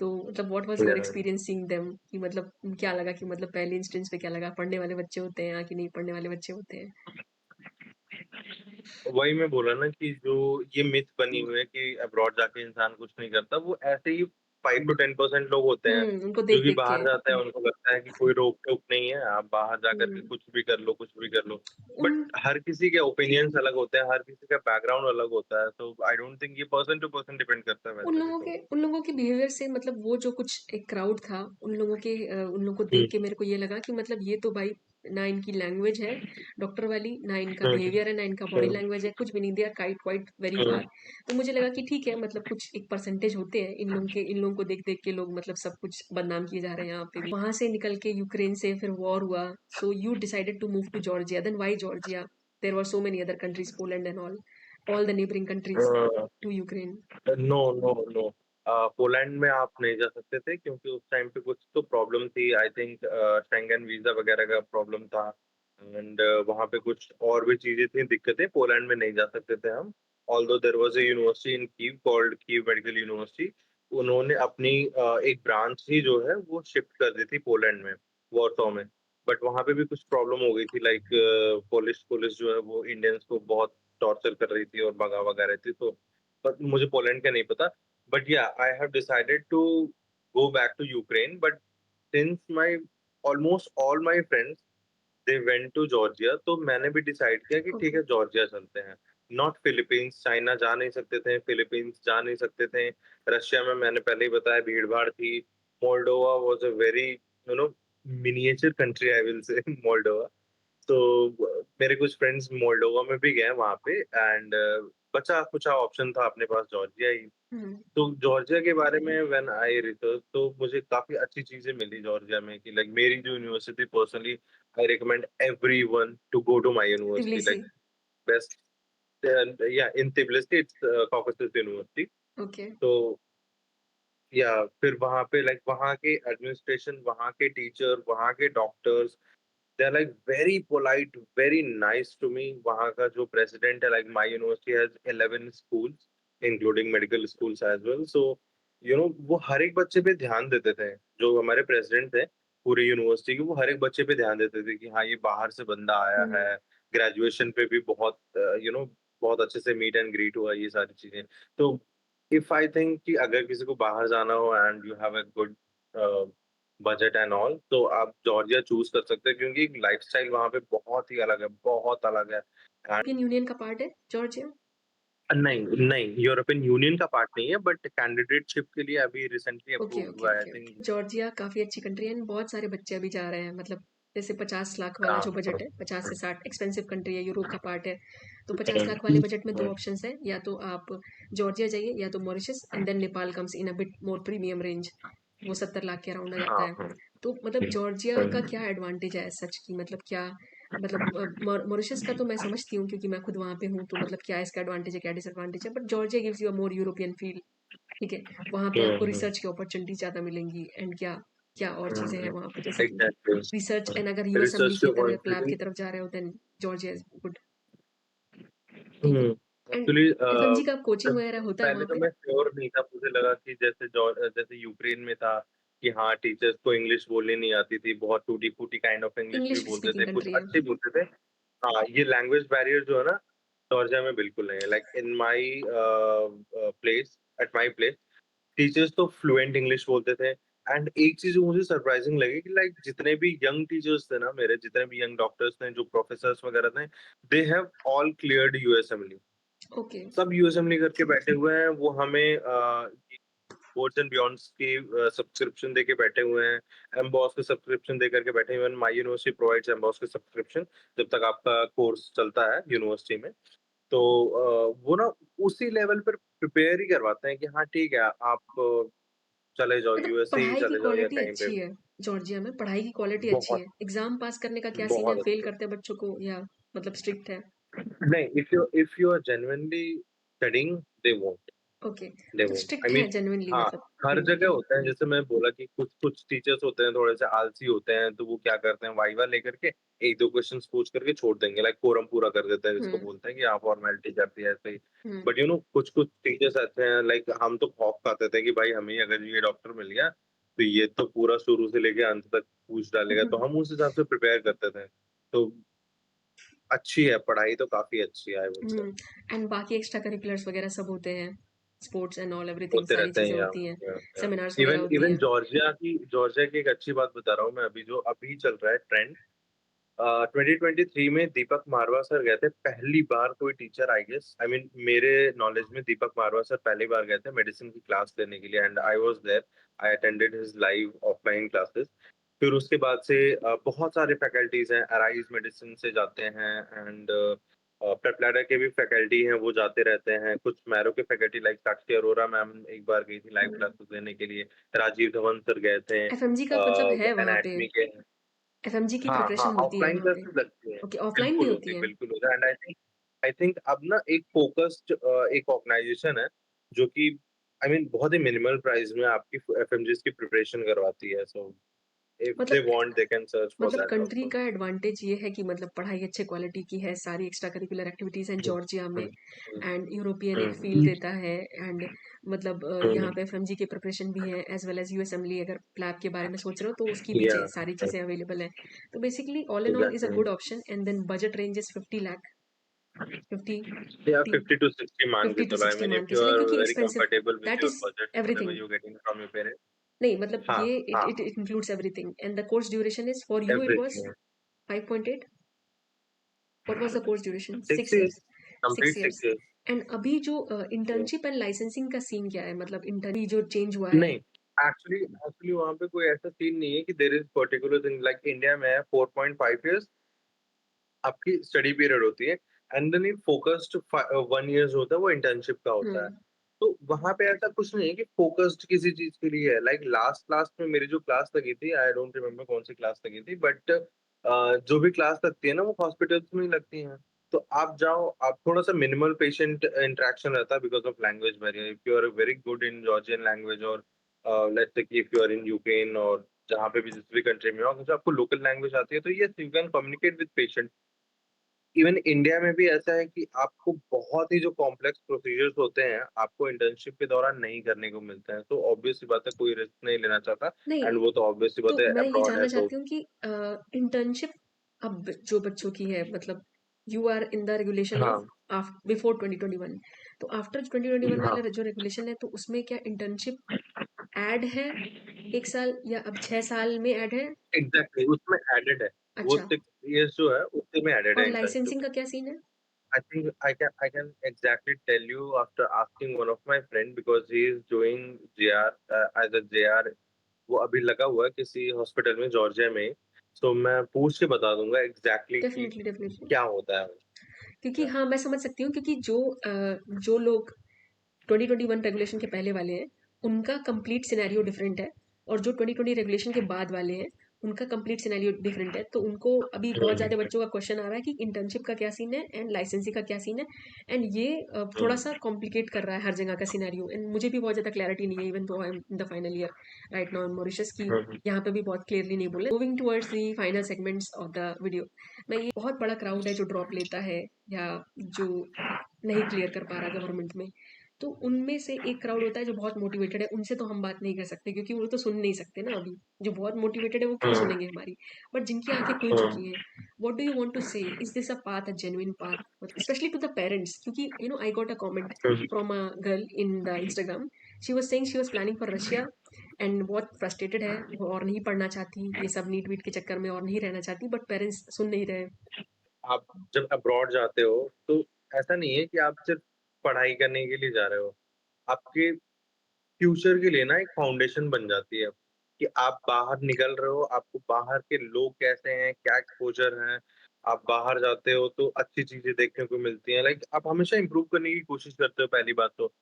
[SPEAKER 1] तो मतलब व्हाट वाज़
[SPEAKER 2] हुँ,
[SPEAKER 1] योर
[SPEAKER 2] या
[SPEAKER 1] एक्सपीरियंस सीइंग देम कि मतलब क्या लगा कि मतलब पहले इंस्टेंस पे क्या लगा? पढ़ने वाले बच्चे होते हैं या कि नहीं पढ़ने वाले बच्चे होते हैं?
[SPEAKER 2] वही मैं बोला ना कि जो ये मिथ बनी हुई है कि अब्रॉड जाके इंसान कुछ नहीं करता, वो ऐसे ही 5 टू 10% लोग होते हैं,
[SPEAKER 1] उनको
[SPEAKER 2] जो कि
[SPEAKER 1] देख-देख के।
[SPEAKER 2] बाहर जाते हैं, उनको लगता है कि कोई रोक-टोक नहीं है, आप बाहर जाकर के
[SPEAKER 1] हुँ,
[SPEAKER 2] कुछ भी कर लो, कुछ भी कर लो।
[SPEAKER 1] उन
[SPEAKER 2] बट हर किसी के ओपिनियंस अलग होते हैं, हर किसी का बैकग्राउंड अलग होता है, तो आई डोंट थिंक ये पर्सन टू पर्सन डिपेंड करता है वैसे भी तो।
[SPEAKER 1] उन लोगों के बिहेवियर से मतलब वो जो कुछ एक क्राउड था, उन लोगों को
[SPEAKER 2] हुँ,
[SPEAKER 1] देख के मेरे को ये लगा कि मतलब ये तो भाई ना इनकी लैंग्वेज है डॉक्टर वाली, ना इनका
[SPEAKER 2] हुँ,
[SPEAKER 1] बिहेवियर है, ना इनका बॉडी
[SPEAKER 2] हुँ,
[SPEAKER 1] लैंग्वेज है, कुछ भी नहीं, दे आर क्वाइट वेरी
[SPEAKER 2] हुँ,
[SPEAKER 1] फार। तो मुझे लगा कि ठीक है मतलब कुछ एक परसेंटेज होते हैं इन लोगों को देख-देख के लोग मतलब सब कुछ बदनाम किए जा रहे हैं यहाँ पे भी। वहाँ से निकल के यूक्रेन से फिर वॉर हुआ, so you decided to move to Georgia, then why Georgia? There were so many other countries, Poland and all the neighbouring countries
[SPEAKER 2] a
[SPEAKER 1] to Ukraine.
[SPEAKER 2] No, no, no. Poland में आप नहीं जा सकते थे क्योंकि उस टाइम पे कुछ तो प्रॉब्लम थी आई थिंक शेंगन वीज़ा वगैरह का प्रॉब्लम था एंड वहाँ पे कुछ और भी चीज़ें थी, दिक्कतें, पोलैंड में नहीं जा सकते थे हम। Although there was a university in Kiev called Kiev medical university. उन्होंने अपनी एक ब्रांच ही जो है वो शिफ्ट कर दी थी पोलैंड में, वॉर्सो में। बट वहाँ पे भी कुछ प्रॉब्लम हो गई थी लाइक पोलिश पुलिस जो है वो इंडियंस को बहुत टॉर्चर कर रही थी और भगा-वगा रही थी तो but मुझे पोलैंड का नहीं पता। But yeah, I have decided to go back to Ukraine. But since my almost all my friends they went to Georgia, तो मैंने भी डिसाइड किया कि ठीक
[SPEAKER 1] ओके।
[SPEAKER 2] है जॉर्जिया चलते हैं। नॉट फिलीपींस, चाइना जा नहीं सकते थे, फिलीपींस जा नहीं सकते थे। रशिया में मैंने पहले ही बताया भीड़-भाड़ थी। Moldova was a very you know miniature country I will say Moldova. तो मेरे कुछ फ्रेंड्स मोल्डोवा में भी गए वहाँ पे एंड बचा-खुचा ऑप्शन था अपने पास जॉर्जिया ही।
[SPEAKER 1] हुँ,
[SPEAKER 2] तो जॉर्जिया के बारे में व्हेन आई रिसर्च तो मुझे काफ़ी अच्छी चीज़ें मिली जॉर्जिया में कि लाइक मेरी जो university personally I recommend everyone to go to my university
[SPEAKER 1] Tbilisi,
[SPEAKER 2] like best या in Tbilisi it's Caucasus university.
[SPEAKER 1] Okay.
[SPEAKER 2] तो या फिर वहाँ पे लाइक वहाँ के एडमिनिस्ट्रेशन, वहाँ के टीचर, वहाँ के doctors they are like very polite, very nice to me. वहाँ का जो प्रेसिडेंट है like my university has 11 schools including medical schools as well. So you know वो हर एक बच्चे पे ध्यान देते थे। जो हमारे प्रेसिडेंट थे पूरी यूनिवर्सिटी के, वो हर एक बच्चे पे ध्यान देते थे कि हाँ, ये बाहर से बंदा आया
[SPEAKER 1] हुँ,
[SPEAKER 2] है। ग्रेजुएशन पे भी बहुत यू नो बहुत अच्छे से मीट एंड ग्रीट हुआ ये सारी चीज़ें। तो इफ आई थिंक कि अगर किसी को बाहर जाना हो and you have a good budget and all तो आप जॉर्जिया चूज़ कर सकते हैं क्योंकि लाइफ़स्टाइल वहाँ पे बहुत ही अलग है, बहुत अलग है। एंड
[SPEAKER 1] यूरोपियन यूनियन का पार्ट है जॉर्जिया?
[SPEAKER 2] नहीं, नहीं, यूरोपियन यूनियन का पार्ट नहीं है बट कैंडिडेटशिप के लिए अभी रिसेंटली
[SPEAKER 1] ओके,
[SPEAKER 2] अप्रूव्ड
[SPEAKER 1] ओके,
[SPEAKER 2] हुआ है आई
[SPEAKER 1] ओके,
[SPEAKER 2] थिंक।
[SPEAKER 1] ओके। जॉर्जिया काफ़ी अच्छी कंट्री है एंड बहुत सारे बच्चे अभी जा रहे हैं मतलब जैसे 50 लाख वाला
[SPEAKER 2] हाँ,
[SPEAKER 1] जो
[SPEAKER 2] हाँ।
[SPEAKER 1] बजट है, 50 से 60 एक्सपेंसिव कंट्री है, यूरोप का पार्ट है। तो 50 लाख वाले
[SPEAKER 2] हुँ,
[SPEAKER 1] बजट में 2
[SPEAKER 2] हुँ,
[SPEAKER 1] ऑप्शंस हैं, या तो आप जॉर्जिया जाइए या तो Mauritius and then Nepal comes in a bit more premium range. वो 70 लाख के अराउंड आ जाता
[SPEAKER 2] हाँ,
[SPEAKER 1] है।
[SPEAKER 2] हाँ।
[SPEAKER 1] तो मतलब जॉर्जिया का
[SPEAKER 2] हुँ,
[SPEAKER 1] क्या एडवांटेज है सच की मतलब क्या मतलब मॉरिशस का तो मैं समझती हूँ क्योंकि मैं खुद वहाँ पे हूँ, तो मतलब क्या इसका एडवांटेज है, क्या डिसएडवांटेज है, but Georgia gives you a more European feel. ठीक है, वहाँ पे आपको
[SPEAKER 2] हुँ, हुँ।
[SPEAKER 1] रिसर्च की अपॉर्चुनिटी ज़्यादा मिलेंगी एंड क्या क्या और चीज़ें हैं वहाँ पे, जैसे कि
[SPEAKER 2] एग्ज़ैक्टली।
[SPEAKER 1] रिसर्च, एंड अगर यूएस
[SPEAKER 2] रिसर्च
[SPEAKER 1] असेंबली
[SPEAKER 2] के
[SPEAKER 1] की अगर
[SPEAKER 2] पॉइंट से
[SPEAKER 1] लैब
[SPEAKER 2] भी
[SPEAKER 1] की तरफ जा रहे हो, देन जॉर्जिया इज़ गुड। ठीक है।
[SPEAKER 2] हुँ,
[SPEAKER 1] एंड
[SPEAKER 2] एक्चुअली
[SPEAKER 1] एफएमजी का कोचिंग
[SPEAKER 2] जब
[SPEAKER 1] वगैरह होता है
[SPEAKER 2] पहले
[SPEAKER 1] वहाँ
[SPEAKER 2] तो
[SPEAKER 1] पे?
[SPEAKER 2] मैं श्योर नहीं था, मुझे लगा कि जैसे यूक्रेन में था कि हाँ, टीचर्स को इंग्लिश बोलनी नहीं आती थी, बहुत टूटी-फूटी काइंड ऑफ इंग्लिश भी
[SPEAKER 1] इंग्लिश
[SPEAKER 2] बोलते
[SPEAKER 1] स्पीकिंग
[SPEAKER 2] थे, कुछ
[SPEAKER 1] कंट्री है।
[SPEAKER 2] अच्छी बोलते थे। हाँ, ये लैंग्वेज बैरियर जो है ना, जॉर्जिया में बिल्कुल नहीं है। Like in my place at my place teachers तो फ्लुएंट इंग्लिश बोलते थे। एंड एक चीज़ जो मुझे सरप्राइजिंग लगी कि लाइक जितने भी यंग टीचर्स थे ना मेरे, जितने भी यंग डॉक्टर्स थे, जो प्रोफेसर्स वगैरह थे, they have all cleared USMLE.
[SPEAKER 1] Okay.
[SPEAKER 2] सब यूएसएमएलई करके बैठे हुए हैं। वो हमें बोर्ड्स एंड बियॉन्ड्स की सब्सक्रिप्शन देके बैठे हुए हैं। एमबॉस के सब्सक्रिप्शन दे करके बैठे हुए हैं। माय यूनिवर्सिटी प्रोवाइड्स एमबॉस के सब्सक्रिप्शन जब तक आपका कोर्स चलता है यूनिवर्सिटी में। तो वो ना उसी लेवल पर प्रिपेयर ही करवाते हैं कि हाँ ठीक है, आप चले जाओ,
[SPEAKER 1] मतलब
[SPEAKER 2] यूएसए ही
[SPEAKER 1] पढ़ाई की
[SPEAKER 2] चले जाओ या
[SPEAKER 1] क्वालिटी
[SPEAKER 2] कहीं पे
[SPEAKER 1] अच्छी
[SPEAKER 2] भी।
[SPEAKER 1] है जॉर्जिया में, पढ़ाई की क्वालिटी अच्छी
[SPEAKER 2] बहुत,
[SPEAKER 1] है। एग्जाम पास करने का क्या सीन है,
[SPEAKER 2] बहुत
[SPEAKER 1] फेल
[SPEAKER 2] अच्छी है।
[SPEAKER 1] करते हैं बच्चों को या मतलब स्ट्रिक्ट है?
[SPEAKER 2] नहीं, if you are genuinely studying, they won't.
[SPEAKER 1] Okay.
[SPEAKER 2] They
[SPEAKER 1] तो
[SPEAKER 2] वोंट आई
[SPEAKER 1] स्ट्रिक्ट
[SPEAKER 2] मीन
[SPEAKER 1] है जेन्युइनली
[SPEAKER 2] हाँ,
[SPEAKER 1] मतलब?
[SPEAKER 2] हर जगह होता है। जैसे मैं बोला कि कुछ कुछ टीचर्स होते हैं थोड़े से आलसी होते हैं, तो वो क्या करते हैं, वाइवा लेकर के 1-2 क्वेश्चंस पूछ करके छोड़ देंगे, लाइक कोरम पूरा कर देते हैं जिसको
[SPEAKER 1] हुँ,
[SPEAKER 2] बोलते हैं कि हाँ फॉर्मेलिटी कर दी है ऐसे ही।
[SPEAKER 1] हुँ,
[SPEAKER 2] बट कुछ कुछ टीचर्स ऐसे हैं, लाइक हम तो खौफ खाते थे कि भाई हमें अगर ये डॉक्टर मिल गया तो ये तो पूरा शुरू से लेके अंत तक पूछ डालेगा, तो हम उस हिसाब से प्रिपेयर करते थे। तो अच्छी है, पढ़ाई तो काफ़ी अच्छी है I would say.
[SPEAKER 1] Hmm. And बाकी एक्स्ट्रा करिकुलर्स वगैरह सब होते हैं? स्पोर्ट्स एंड ऑल एवरीथिंग
[SPEAKER 2] होते
[SPEAKER 1] सारी
[SPEAKER 2] रहते हैं
[SPEAKER 1] चीज़ें
[SPEAKER 2] यहाँ।
[SPEAKER 1] होती हैं,
[SPEAKER 2] या
[SPEAKER 1] सेमिनार्स वगैरह
[SPEAKER 2] इवन
[SPEAKER 1] होती
[SPEAKER 2] इवन
[SPEAKER 1] हैं।
[SPEAKER 2] जॉर्जिया की एक अच्छी बात बता रहा हूँ मैं, अभी जो अभी चल रहा है ट्रेंड। 2023 में दीपक मारवा सर गए थे पहली बार, कोई teacher I guess, I mean मेरे नॉलेज में दीपक मारवा सर पहली बार गए थे मेडिसिन की क्लास लेने के लिए, and I was there. I attended his live offline classes. फिर उसके बाद से बहुत सारे फैकल्टीज हैं, अराइज मेडिसिन से जाते हैं, एंड प्रेपलैडर के भी फैकल्टी हैं, वो जाते रहते हैं। कुछ मैरो के फैकल्टी लाइक साक्षी अरोरा मैम एक बार गई थी लाइव
[SPEAKER 1] हुँ।
[SPEAKER 2] क्लासेस लेने के लिए। राजीव धवन सर गए थे
[SPEAKER 1] एफएमजी का मतलब है वहाँ पे?
[SPEAKER 2] एनाटमी के।
[SPEAKER 1] एफएमजी की
[SPEAKER 2] हाँ, हाँ,
[SPEAKER 1] प्रिपरेशन होती है
[SPEAKER 2] ऑफ़लाइन
[SPEAKER 1] वहाँ पे?
[SPEAKER 2] क्लासेस लगती हैं।
[SPEAKER 1] ओके, ऑफलाइन भी होती है?
[SPEAKER 2] बिल्कुल होता है। एंड आई थिंक अब ना एक फ़ोकस्ड एक ऑर्गनाइज़ेशन है, जो कि आई मीन बहुत ही मिनिमल प्राइस में आपकी एफएमजीज़ की प्रिपरेशन करवाती है। सो इफ दे
[SPEAKER 1] मतलब
[SPEAKER 2] want they can search for
[SPEAKER 1] मतलब
[SPEAKER 2] दैट
[SPEAKER 1] कंट्री
[SPEAKER 2] आल्सो।
[SPEAKER 1] का एडवांटेज ये है कि मतलब पढ़ाई अच्छे क्वालिटी की है, सारी एक्स्ट्रा करिकुलर एक्टिविटीज़ हैं
[SPEAKER 2] हुँ,
[SPEAKER 1] जॉर्जिया में,
[SPEAKER 2] हुँ, हुँ,
[SPEAKER 1] एंड यूरोपियन एक फ़ील
[SPEAKER 2] हुँ,
[SPEAKER 1] देता है। एंड मतलब
[SPEAKER 2] हुँ,
[SPEAKER 1] यहाँ पे एफएमजी की प्रिपरेशन भी है, एज़ वेल एज़ यूएसएमएलई अगर लैब के बारे में सोच रहे हो तो उसकी भी
[SPEAKER 2] या
[SPEAKER 1] सारी चीज़ें अवेलेबल हैं। तो basically all in all is a
[SPEAKER 2] exactly.
[SPEAKER 1] Good option, and then budget range is 50 lakh, 50
[SPEAKER 2] या
[SPEAKER 1] 50
[SPEAKER 2] 50 टू 60 मान के
[SPEAKER 1] 50 टू
[SPEAKER 2] चलो। आई
[SPEAKER 1] 60
[SPEAKER 2] मीन
[SPEAKER 1] मान
[SPEAKER 2] इफ
[SPEAKER 1] के
[SPEAKER 2] यू
[SPEAKER 1] चलें,
[SPEAKER 2] आर
[SPEAKER 1] क्योंकि
[SPEAKER 2] very
[SPEAKER 1] expensive,
[SPEAKER 2] comfortable with
[SPEAKER 1] that
[SPEAKER 2] your
[SPEAKER 1] is
[SPEAKER 2] budget whatever
[SPEAKER 1] everything.
[SPEAKER 2] You are getting from your parents.
[SPEAKER 1] नहीं मतलब
[SPEAKER 2] हाँ,
[SPEAKER 1] ये इट
[SPEAKER 2] हाँ,
[SPEAKER 1] it includes everything, and the course duration is for you it was
[SPEAKER 2] everything.
[SPEAKER 1] 5.8? What was the course duration?
[SPEAKER 2] 6
[SPEAKER 1] 6
[SPEAKER 2] years,
[SPEAKER 1] years? 6
[SPEAKER 2] complete
[SPEAKER 1] years.
[SPEAKER 2] 6 years.
[SPEAKER 1] And अभी जो internship and licensing का scene क्या है? मतलब इंटर्न जो चेंज हुआ है?
[SPEAKER 2] नहीं, एक्चुअली एक्चुअली वहाँ पे कोई ऐसा सीन नहीं है कि there is particular thing. Like India में है 4.5 इयर्स आपकी स्टडी पीरियड होती है, एंड देन ये फोकस्ड 1 ईयर्स होता है, वो इंटर्नशिप का
[SPEAKER 1] हुँ,
[SPEAKER 2] होता है। तो वहाँ पे ऐसा कुछ नहीं है कि फोकस्ड किसी चीज़ के लिए है। लाइक लास्ट क्लास में मेरी जो क्लास लगी थी, आई डोंट रिमेंबर कौन सी क्लास लगी थी, बट जो भी क्लास लगती है ना वो हॉस्पिटल्स में ही लगती हैं। तो आप जाओ, आप थोड़ा-सा मिनिमल पेशेंट इंटरेक्शन रहता है because of language barrier. If you are very good in Georgian language, और लेट्स से कि if you are in Ukraine और जहाँ पे भी जिस भी कंट्री में हो, अगर जो आपको लोकल लैंग्वेज आती है तो yes you can communicate with patient. Even India में भी ऐसा है कि आपको बहुत ही जो कॉम्प्लेक्स प्रोसीजर्स होते हैं, आपको इंटर्नशिप के दौरान नहीं करने को मिलते हैं। तो ऑब्वियस सी बात है, कोई रिस्क नहीं लेना चाहता।
[SPEAKER 1] नहीं,
[SPEAKER 2] एंड वो तो ऑब्वियस सी बात
[SPEAKER 1] तो
[SPEAKER 2] है,
[SPEAKER 1] मैं ये
[SPEAKER 2] अब्रॉड है
[SPEAKER 1] जानना
[SPEAKER 2] तो।
[SPEAKER 1] चाहती हूँ कि इंटर्नशिप अब जो बच्चों की है, मतलब you are in the regulation of
[SPEAKER 2] हाँ,
[SPEAKER 1] बिफोर 2021, तो आफ्टर 2021
[SPEAKER 2] हाँ,
[SPEAKER 1] वाला जो रेगुलेशन है, तो उसमें क्या इंटर्नशिप ऐड है 1 साल, या अब 6 साल में ऐड है?
[SPEAKER 2] एग्ज़ैक्टली उसमें एडेड है। वो
[SPEAKER 1] अच्छा,
[SPEAKER 2] 6 इयर्स जो है उसी में एडेड
[SPEAKER 1] और
[SPEAKER 2] है इंटर्नशिप।
[SPEAKER 1] लाइसेंसिंग का क्या सीन है?
[SPEAKER 2] I think I can exactly tell you after asking one of my friend because he is doing JR as a JR। वो अभी लगा हुआ है किसी हॉस्पिटल में जॉर्जिया में। सो मैं पूछ के बता दूंगा एग्जैक्टली कि
[SPEAKER 1] डेफिनिटली, डेफिनिटली।
[SPEAKER 2] क्या होता है।
[SPEAKER 1] क्योंकि हाँ, मैं समझ सकती हूँ, क्योंकि जो लोग 2021 रेगुलेशन के पहले वाले हैं, उनका कंप्लीट सिनेरियो डिफरेंट है, और जो 2020 रेगुलेशन के बाद वाले हैं, उनका कंप्लीट सिनेरियो डिफरेंट है, तो उनको अभी बहुत ज़्यादा बच्चों का क्वेश्चन आ रहा है कि इंटर्नशिप का क्या सीन है एंड लाइसेंसिंग का क्या सीन है, एंड ये थोड़ा सा कॉम्प्लिकेट कर रहा है हर जगह का सिनेरियो, एंड मुझे भी बहुत ज़्यादा क्लैरिटी नहीं है even though I am in the final year right now in Mauritius की, यहाँ पे भी बहुत क्लियरली नहीं बोले। Moving towards the final segments of the video, मैं ये बहुत बड़ा क्राउड है जो ड्रॉप लेता है या जो नहीं क्लियर कर पा रहा गवर्नमेंट में, तो उनमें से एक क्राउड होता है जो बहुत मोटिवेटेड है, उनसे तो हम बात नहीं कर सकते क्योंकि वो तो सुन नहीं सकते ना अभी। जो बहुत मोटिवेटेड है वो क्यों सुनेंगे हमारी, बट जिनकी आंखें खुल चुकी हैं, what do you want to say, is this a path, a genuine path, especially to the parents, क्योंकि you know I got a comment from a girl in the Instagram, she was saying she was planning for Russia and बहुत frustrated है, वो और नहीं पढ़ना चाहती ये सब नीट वीट के चक्कर में, और नहीं रहना चाहती, बट पेरेंट्स सुन नहीं रहे।
[SPEAKER 2] आप जब अब्रॉड जाते हो तो ऐसा नहीं है कि आप सिर्फ पढ़ाई करने के लिए जा रहे हो। आपके फ्यूचर के लिए ना एक फाउंडेशन बन जाती है कि आप बाहर निकल रहे हो, आपको बाहर के लोग कैसे हैं, क्या एक्सपोज़र है, आप बाहर जाते हो तो अच्छी चीज़ें देखने को मिलती हैं। लाइक आप हमेशा इम्प्रूव करने की कोशिश करते हो पहली बात तो।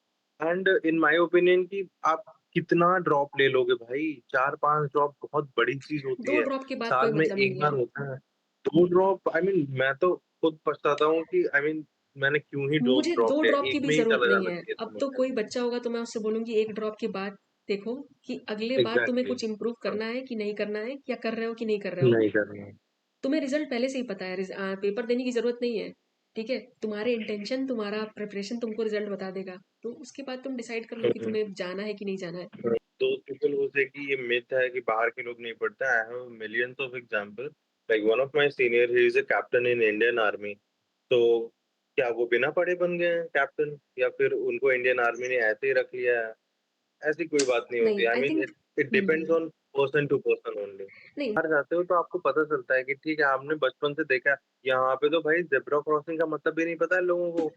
[SPEAKER 2] एंड इन माय ओपिनियन कि आप कितना ड्रॉप ले लोगे भाई, 4-5 ड्रॉप बहुत बड़ी चीज़ होती
[SPEAKER 1] दो
[SPEAKER 2] है।
[SPEAKER 1] ड्रॉप के बाद कोई
[SPEAKER 2] साल में
[SPEAKER 1] मतलब
[SPEAKER 2] 1
[SPEAKER 1] नहीं है।
[SPEAKER 2] बार होता है। 2 ड्रॉप आई मीन मैं तो खुद पछताता हूँ कि आई मीन मैंने क्यों ही 2
[SPEAKER 1] मुझे
[SPEAKER 2] ड्रॉप
[SPEAKER 1] दो
[SPEAKER 2] लिया,
[SPEAKER 1] ड्रॉप की
[SPEAKER 2] 1
[SPEAKER 1] भी
[SPEAKER 2] में ही
[SPEAKER 1] जरूरत
[SPEAKER 2] चला
[SPEAKER 1] नहीं
[SPEAKER 2] जाना
[SPEAKER 1] है।
[SPEAKER 2] चाहिए था
[SPEAKER 1] अब तो
[SPEAKER 2] मुझे।
[SPEAKER 1] कोई बच्चा होगा तो मैं उससे बोलूंगी एक ड्रॉप के बाद देखो कि अगले बार तुम्हें
[SPEAKER 2] एग्ज़ैक्टली।
[SPEAKER 1] कुछ इम्प्रूव करना है कि नहीं करना है, या कर रहे हो कि नहीं कर रहे हो।
[SPEAKER 2] नहीं करना।
[SPEAKER 1] तुम्हें रिजल्ट पहले से ही पता है, पेपर देने की जरूरत नहीं है। ठीक है, तुम्हारे इंटेंशन, तुम्हारा प्रिपरेशन तुमको रिजल्ट बता देगा, तो उसके बाद तुम डिसाइड कर लो कि तुम्हें जाना है कि नहीं जाना है।
[SPEAKER 2] Those people who say कि ये myth है कि बाहर के लोग नहीं पढ़ते, I have millions of example. Like one of my senior, he is a captain in Indian Army. तो क्या वो बिना पढ़े बन गए हैं कैप्टन या फिर उनको इंडियन आर्मी ने ऐसे ही रख लिया है? ऐसी कोई बात नहीं होती।
[SPEAKER 1] नहीं
[SPEAKER 2] I
[SPEAKER 1] I
[SPEAKER 2] mean
[SPEAKER 1] think.
[SPEAKER 2] It it depends on person to person only.
[SPEAKER 1] नहीं।
[SPEAKER 2] बाहर जाते हो तो आपको पता चलता है कि ठीक है, आपने बचपन से देखा है, यहाँ पे तो भाई ज़ेब्रा क्रॉसिंग का मतलब भी नहीं पता है लोगों को।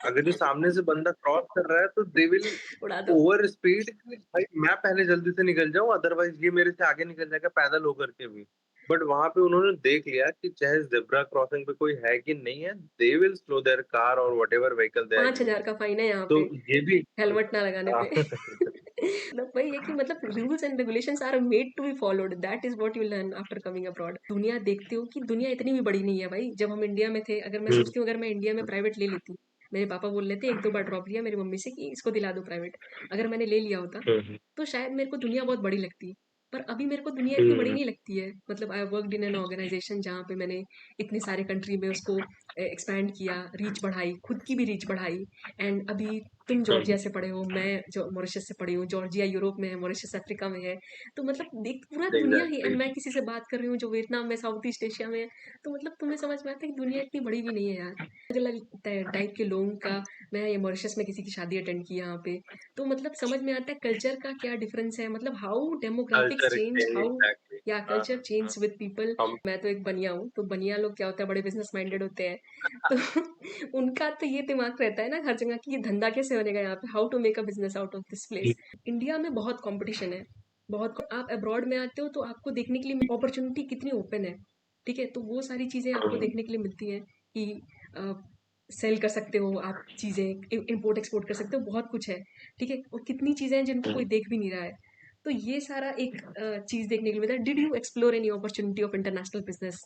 [SPEAKER 2] अगर जो सामने से बंदा क्रॉस कर रहा है तो दे विल
[SPEAKER 1] उड़ा दो।
[SPEAKER 2] ओवर स्पीड कि भाई मैं पहले जल्दी से निकल जाऊँ, अदरवाइज़ ये मेरे से आगे निकल जाएगा पैदल होकर के भी। बट वहाँ पे उन्होंने देख लिया कि चाहे ज़ेब्रा क्रॉसिंग पे कोई है कि नहीं है, they will slow their car और whatever vehicle they are
[SPEAKER 1] 5,000
[SPEAKER 2] using.
[SPEAKER 1] का फाइन है यहाँ
[SPEAKER 2] तो
[SPEAKER 1] पे,
[SPEAKER 2] ये भी
[SPEAKER 1] हेलमेट ना लगाने
[SPEAKER 2] हाँ।
[SPEAKER 1] पे। मतलब वही है कि मतलब rules and regulations are made to be followed, that is what you learn after coming abroad. दुनिया देखते हो कि दुनिया इतनी भी बड़ी नहीं है भाई। जब हम इंडिया में थे, अगर मैं
[SPEAKER 2] हुँ,
[SPEAKER 1] सोचती हूँ अगर मैं इंडिया में प्राइवेट ले लेती, मेरे पापा बोल लेते एक दो बार ड्रॉप लिया मेरी मम्मी से कि इसको दिला दो प्राइवेट, अगर मैंने ले लिया होता
[SPEAKER 2] हुँ, हुँ,
[SPEAKER 1] तो शायद मेरे को दुनिया बहुत बड़ी लगती। पर अभी मेरे को दुनिया इतनी बड़ी
[SPEAKER 2] हुँ,
[SPEAKER 1] नहीं लगती है। मतलब I worked in an organization जहाँ पे मैंने इतने सारे कंट्री में उसको एक्सपैंड किया, रीच बढ़ाई, खुद की भी रीच बढ़ाई। एंड अभी तुम
[SPEAKER 2] हुँ,
[SPEAKER 1] जॉर्जिया से पढ़े हो, मैं जो मॉरिशस से पढ़ी हूँ, जॉर्जिया यूरोप में है, मॉरिशस अफ्रीका में है। तो मतलब देख पूरा दुनिया ही,
[SPEAKER 2] एग्ज़ैक्टली।
[SPEAKER 1] एंड मैं किसी से बात कर रही हूँ जो वियतनाम में, साउथ ईस्ट एशिया में है। तो मतलब तुम्हें समझ में आता है कि दुनिया इतनी बड़ी भी नहीं है यार। अलग अलग टाइप के लोगों का, मैं ये मॉरिशस में किसी की शादी अटेंड की यहाँ पे, तो मतलब समझ में आता है कल्चर का क्या डिफरेंस है, मतलब how demographics
[SPEAKER 2] culture
[SPEAKER 1] change,
[SPEAKER 2] exchange
[SPEAKER 1] how
[SPEAKER 2] exactly.
[SPEAKER 1] या
[SPEAKER 2] हाँ,
[SPEAKER 1] कल्चर
[SPEAKER 2] हाँ, हाँ।
[SPEAKER 1] Change with people.
[SPEAKER 2] हम
[SPEAKER 1] मैं तो एक बनिया हूँ, तो बनिया लोग क्या होता है, बड़े बिजनेस माइंडेड होते हैं। तो उनका तो ये दिमाग रहता है ना हर जगह की, ये धंधा कैसे बनेगा यहाँ पे, how to make a business out of this place. India में बहुत कंपटीशन है, बहुत। आप अब्रॉड में आते हो तो आपको देखने के लिए अपॉर्चुनिटी कितनी ओपन है। ठीक है, तो वो सारी चीजें आपको
[SPEAKER 2] हुँ,
[SPEAKER 1] देखने के लिए मिलती हैं कि सेल कर सकते हो आप चीजें, इम्पोर्ट एक्सपोर्ट कर सकते हो, बहुत कुछ है। ठीक है, और कितनी चीजें हैं जिनको
[SPEAKER 2] हुँ।
[SPEAKER 1] कोई देख भी नहीं रहा है। तो ये सारा एक चीज देखने के लिए मिलता है। Did you explore any opportunity of international business?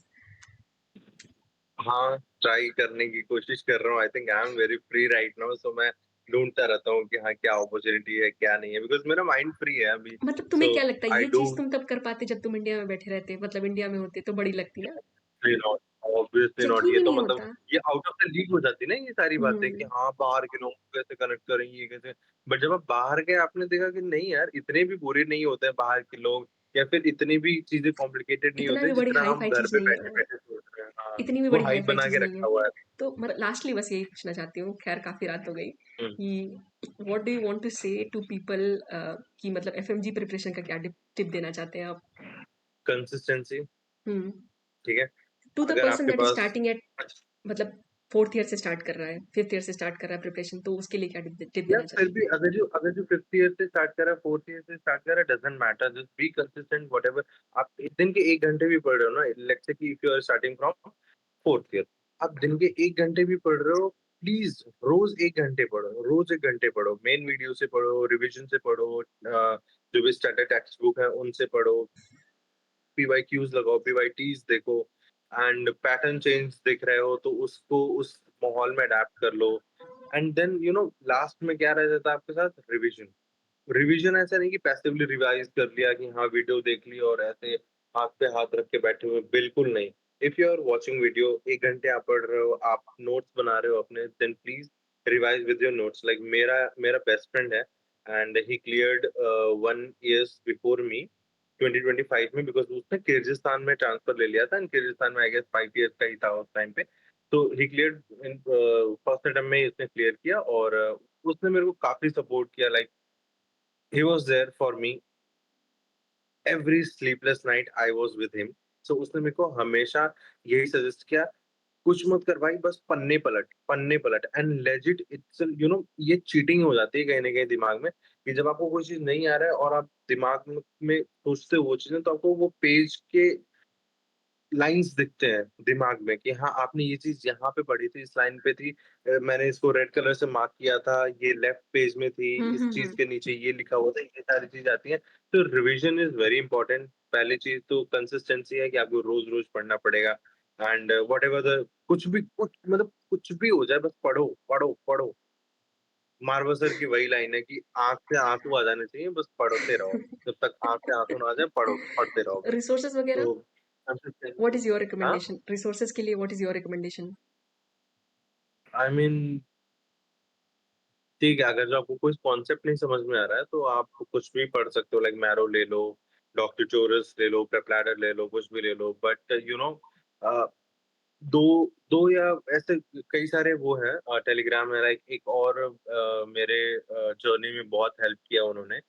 [SPEAKER 2] हाँ, ट्राई करने की कोशिश कर रहा हूँ। I think I am very free right now so मैं ढूँढता रहता हूँ कि हाँ, क्या अपॉर्च्युनिटी है, क्या नहीं है बिकॉज़ मेरा माइंड फ्री है अभी।
[SPEAKER 1] मतलब तुम्हें
[SPEAKER 2] सो
[SPEAKER 1] क्या लगता है
[SPEAKER 2] आई
[SPEAKER 1] ये
[SPEAKER 2] डू
[SPEAKER 1] चीज तुम तब कर पाते जब तुम इंडिया में बैठे रहते, मतलब इंडिया में होते तो बड़ी लगती ना।
[SPEAKER 2] ऑब्वियसली नॉट, ऑब्वियसली
[SPEAKER 1] जरूरी
[SPEAKER 2] नॉट। ये
[SPEAKER 1] भी
[SPEAKER 2] तो
[SPEAKER 1] नहीं
[SPEAKER 2] मतलब
[SPEAKER 1] होता।
[SPEAKER 2] ये आउट ऑफ द लीग हो जाती है ना ये सारी बातें कि
[SPEAKER 1] हम्म।
[SPEAKER 2] हाँ, बाहर के लोगों को कैसे कनेक्ट करेंगे, ये कैसे बट जब आप बाहर गए आपने देखा कि नहीं यार, इतने भी बुरे नहीं होते हैं बाहर के लोग या फिर इतनी भी चीज़ें कॉम्प्लिकेटेड नहीं
[SPEAKER 1] इतना
[SPEAKER 2] होती
[SPEAKER 1] भी बड़ी
[SPEAKER 2] जितना
[SPEAKER 1] हाई
[SPEAKER 2] हम
[SPEAKER 1] फाई
[SPEAKER 2] घर
[SPEAKER 1] चीज
[SPEAKER 2] पे
[SPEAKER 1] नहीं है वो,
[SPEAKER 2] बैठे-बैठे सोच रहे हैं। हाँ,
[SPEAKER 1] इतनी भी
[SPEAKER 2] वो
[SPEAKER 1] बड़ी हाई
[SPEAKER 2] हाइप
[SPEAKER 1] फाई
[SPEAKER 2] बना
[SPEAKER 1] चीज
[SPEAKER 2] के
[SPEAKER 1] नहीं है।
[SPEAKER 2] रखा हुआ है।
[SPEAKER 1] तो मतलब लास्टली बस यही पूछना चाहती हूँ, खैर काफी रात हो गई,
[SPEAKER 2] हुँ,
[SPEAKER 1] कि what do you want to say to people, कि मतलब एफएमजी प्रिपरेशन का क्या टिप देना चाहते हैं आप?
[SPEAKER 2] कंसिस्टेंसी
[SPEAKER 1] हम्म।
[SPEAKER 2] ठीक है?
[SPEAKER 1] टू द
[SPEAKER 2] अगर
[SPEAKER 1] पर्सन
[SPEAKER 2] आपके
[SPEAKER 1] that is
[SPEAKER 2] pass
[SPEAKER 1] starting at, मतलब फोर्थ ईयर से स्टार्ट कर रहा है, फिफ्थ ईयर से स्टार्ट कर रहा है प्रिपरेशन, तो उसके लिए क्या टिप
[SPEAKER 2] या
[SPEAKER 1] देना
[SPEAKER 2] फिर
[SPEAKER 1] चाहेंगे?
[SPEAKER 2] भी अगर जो 5th ईयर से स्टार्ट कर रहा है, 4th ईयर से स्टार्ट कर रहा है, doesn't matter, just be consistent whatever. आप दिन के 1 घंटे भी पढ़ रहे हो ना, लेट्स से कि if you are starting from 4th year, आप दिन के 1 घंटे भी पढ़ रहे हो, प्लीज़ रोज़ 1 घंटे पढ़ो, रोज़ 1 घंटे पढ़ो। मेन वीडियो से पढ़ो, रिविज़न से पढ़ो, जो भी स्टैंडर्ड टेक्स्ट बुक है उनसे पढ़ो। पीवाईक्यूज लगाओ, पीवाईटीज देखो, एंड पैटर्न चेंज दिख रहे हो तो उसको उस माहौल में अडैप्ट कर लो। एंड देन लास्ट में क्या रह जाता है आपके साथ? रिवीजन। रिवीजन ऐसा नहीं कि पैसिवली रिवाइज कर लिया कि हाँ वीडियो देख ली और ऐसे हाथ पे हाथ रख के बैठे हुए, बिल्कुल नहीं। If you are watching video, 1 घंटे आप पढ़ रहे हो, आप नोट्स बना रहे हो अपने, then please revise with your notes. Like मेरा मेरा बेस्ट फ्रेंड है, and he cleared 1 years before me 2025 में, बिकॉज उसने किर्गिस्तान में ट्रांसफर ले लिया था, एंड किर्गिस्तान में आई गेस 5 ईयर्स का ही था उस टाइम पे। तो ही क्लियर्ड इन फर्स्ट अटेम्प्ट में ही उसने क्लियर किया, और उसने मेरे को काफी सपोर्ट किया। Like he was there for me every sleepless night I was with him. So उसने मेरे को हमेशा यही सजेस्ट किया, कुछ मत कर भाई, बस पन्ने पलट। एंड लेजिट इट्स ये चीटिंग हो जाती है कहीं ना कहीं दिमाग में, कि जब आपको कोई चीज नहीं आ रहा है और आप दिमाग में सोचते हो वो चीजें, तो आपको वो पेज के लाइन्स दिखते हैं दिमाग में कि हाँ, आपने ये चीज़ यहाँ पे पढ़ी थी, इस लाइन पे थी, मैंने इसको रेड कलर से मार्क किया था, ये लेफ्ट पेज में थी,
[SPEAKER 1] हुँ,
[SPEAKER 2] इस
[SPEAKER 1] हुँ,
[SPEAKER 2] चीज़
[SPEAKER 1] हुँ।
[SPEAKER 2] के नीचे ये लिखा हुआ था, ये सारी चीज़ आती हैं। तो रिविज़न इज़ वेरी इंपॉर्टेंट। पहली चीज़ तो कंसिस्टेंसी है कि आपको रोज़-रोज़ पढ़ना पड़ेगा, एंड व्हाटएवर द कुछ भी हो जाए, बस पढ़ो, पढ़ो, पढ़ो। मार्वल सर की वही लाइन है कि आँख से आँसू आ जाने चाहिए, बस पढ़ते रहो। जब तक आँख से आँसू ना आ जाए, पढ़ो, पढ़ते रहो बस।
[SPEAKER 1] रिसोर्सेज़ वगैरह?
[SPEAKER 2] तो कंसिस्टेंसी।
[SPEAKER 1] व्हाट इज़ योर
[SPEAKER 2] हाँ?
[SPEAKER 1] रिकमेंडेशन? रिसोर्सेज़ के लिए what is your recommendation?
[SPEAKER 2] I mean ठीक है, अगर जो आपको कोई कॉन्सेप्ट नहीं समझ में आ रहा है, तो आप कुछ भी पढ़ सकते हो, लाइक मैरो ले लो, डॉक्टर चोरस ले लो, पेप्लाडर ले लो, कुछ भी ले लो। बट अ, 2 2 या ऐसे कई सारे वो हैं, टेलीग्राम है, लाइक एक और मेरे जर्नी में बहुत हेल्प किया उन्होंने।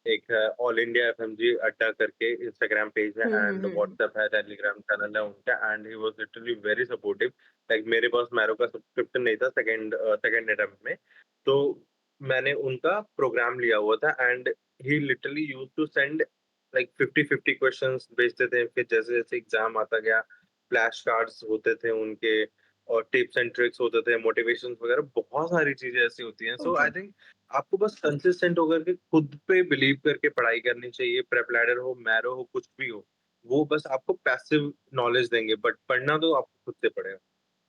[SPEAKER 2] एक है ऑल इंडिया एफएमजी अड्डा करके इंस्टाग्राम पेज है,
[SPEAKER 1] हुँ, हुँ,
[SPEAKER 2] एंड
[SPEAKER 1] हुँ।
[SPEAKER 2] व्हाट्सएप है, टेलीग्राम चैनल है उनका, and he was literally very supportive. Like मेरे पास मैरो का सब्सक्रिप्शन नहीं था सेकंड अटेम्प्ट में, तो मैंने उनका प्रोग्राम लिया हुआ था, and he literally used to send like 50-50 questions भेजते थे। फिर जैसे-जैसे एग्जाम आता गया, फ्लैश कार्ड्स होते थे उनके, और टिप्स एंड ट्रिक्स होते थे, मोटिवेशंस वगैरह बहुत सारी चीजें ऐसी होती हैं। So
[SPEAKER 1] okay.
[SPEAKER 2] आई थिंक आपको बस कंसिस्टेंट होकर के खुद पे बिलीव करके पढ़ाई करनी चाहिए। प्रेप लैडर हो, मैरो हो, कुछ भी हो, वो बस आपको पैसिव नॉलेज देंगे, बट पढ़ना तो आपको खुद से पड़ेगा।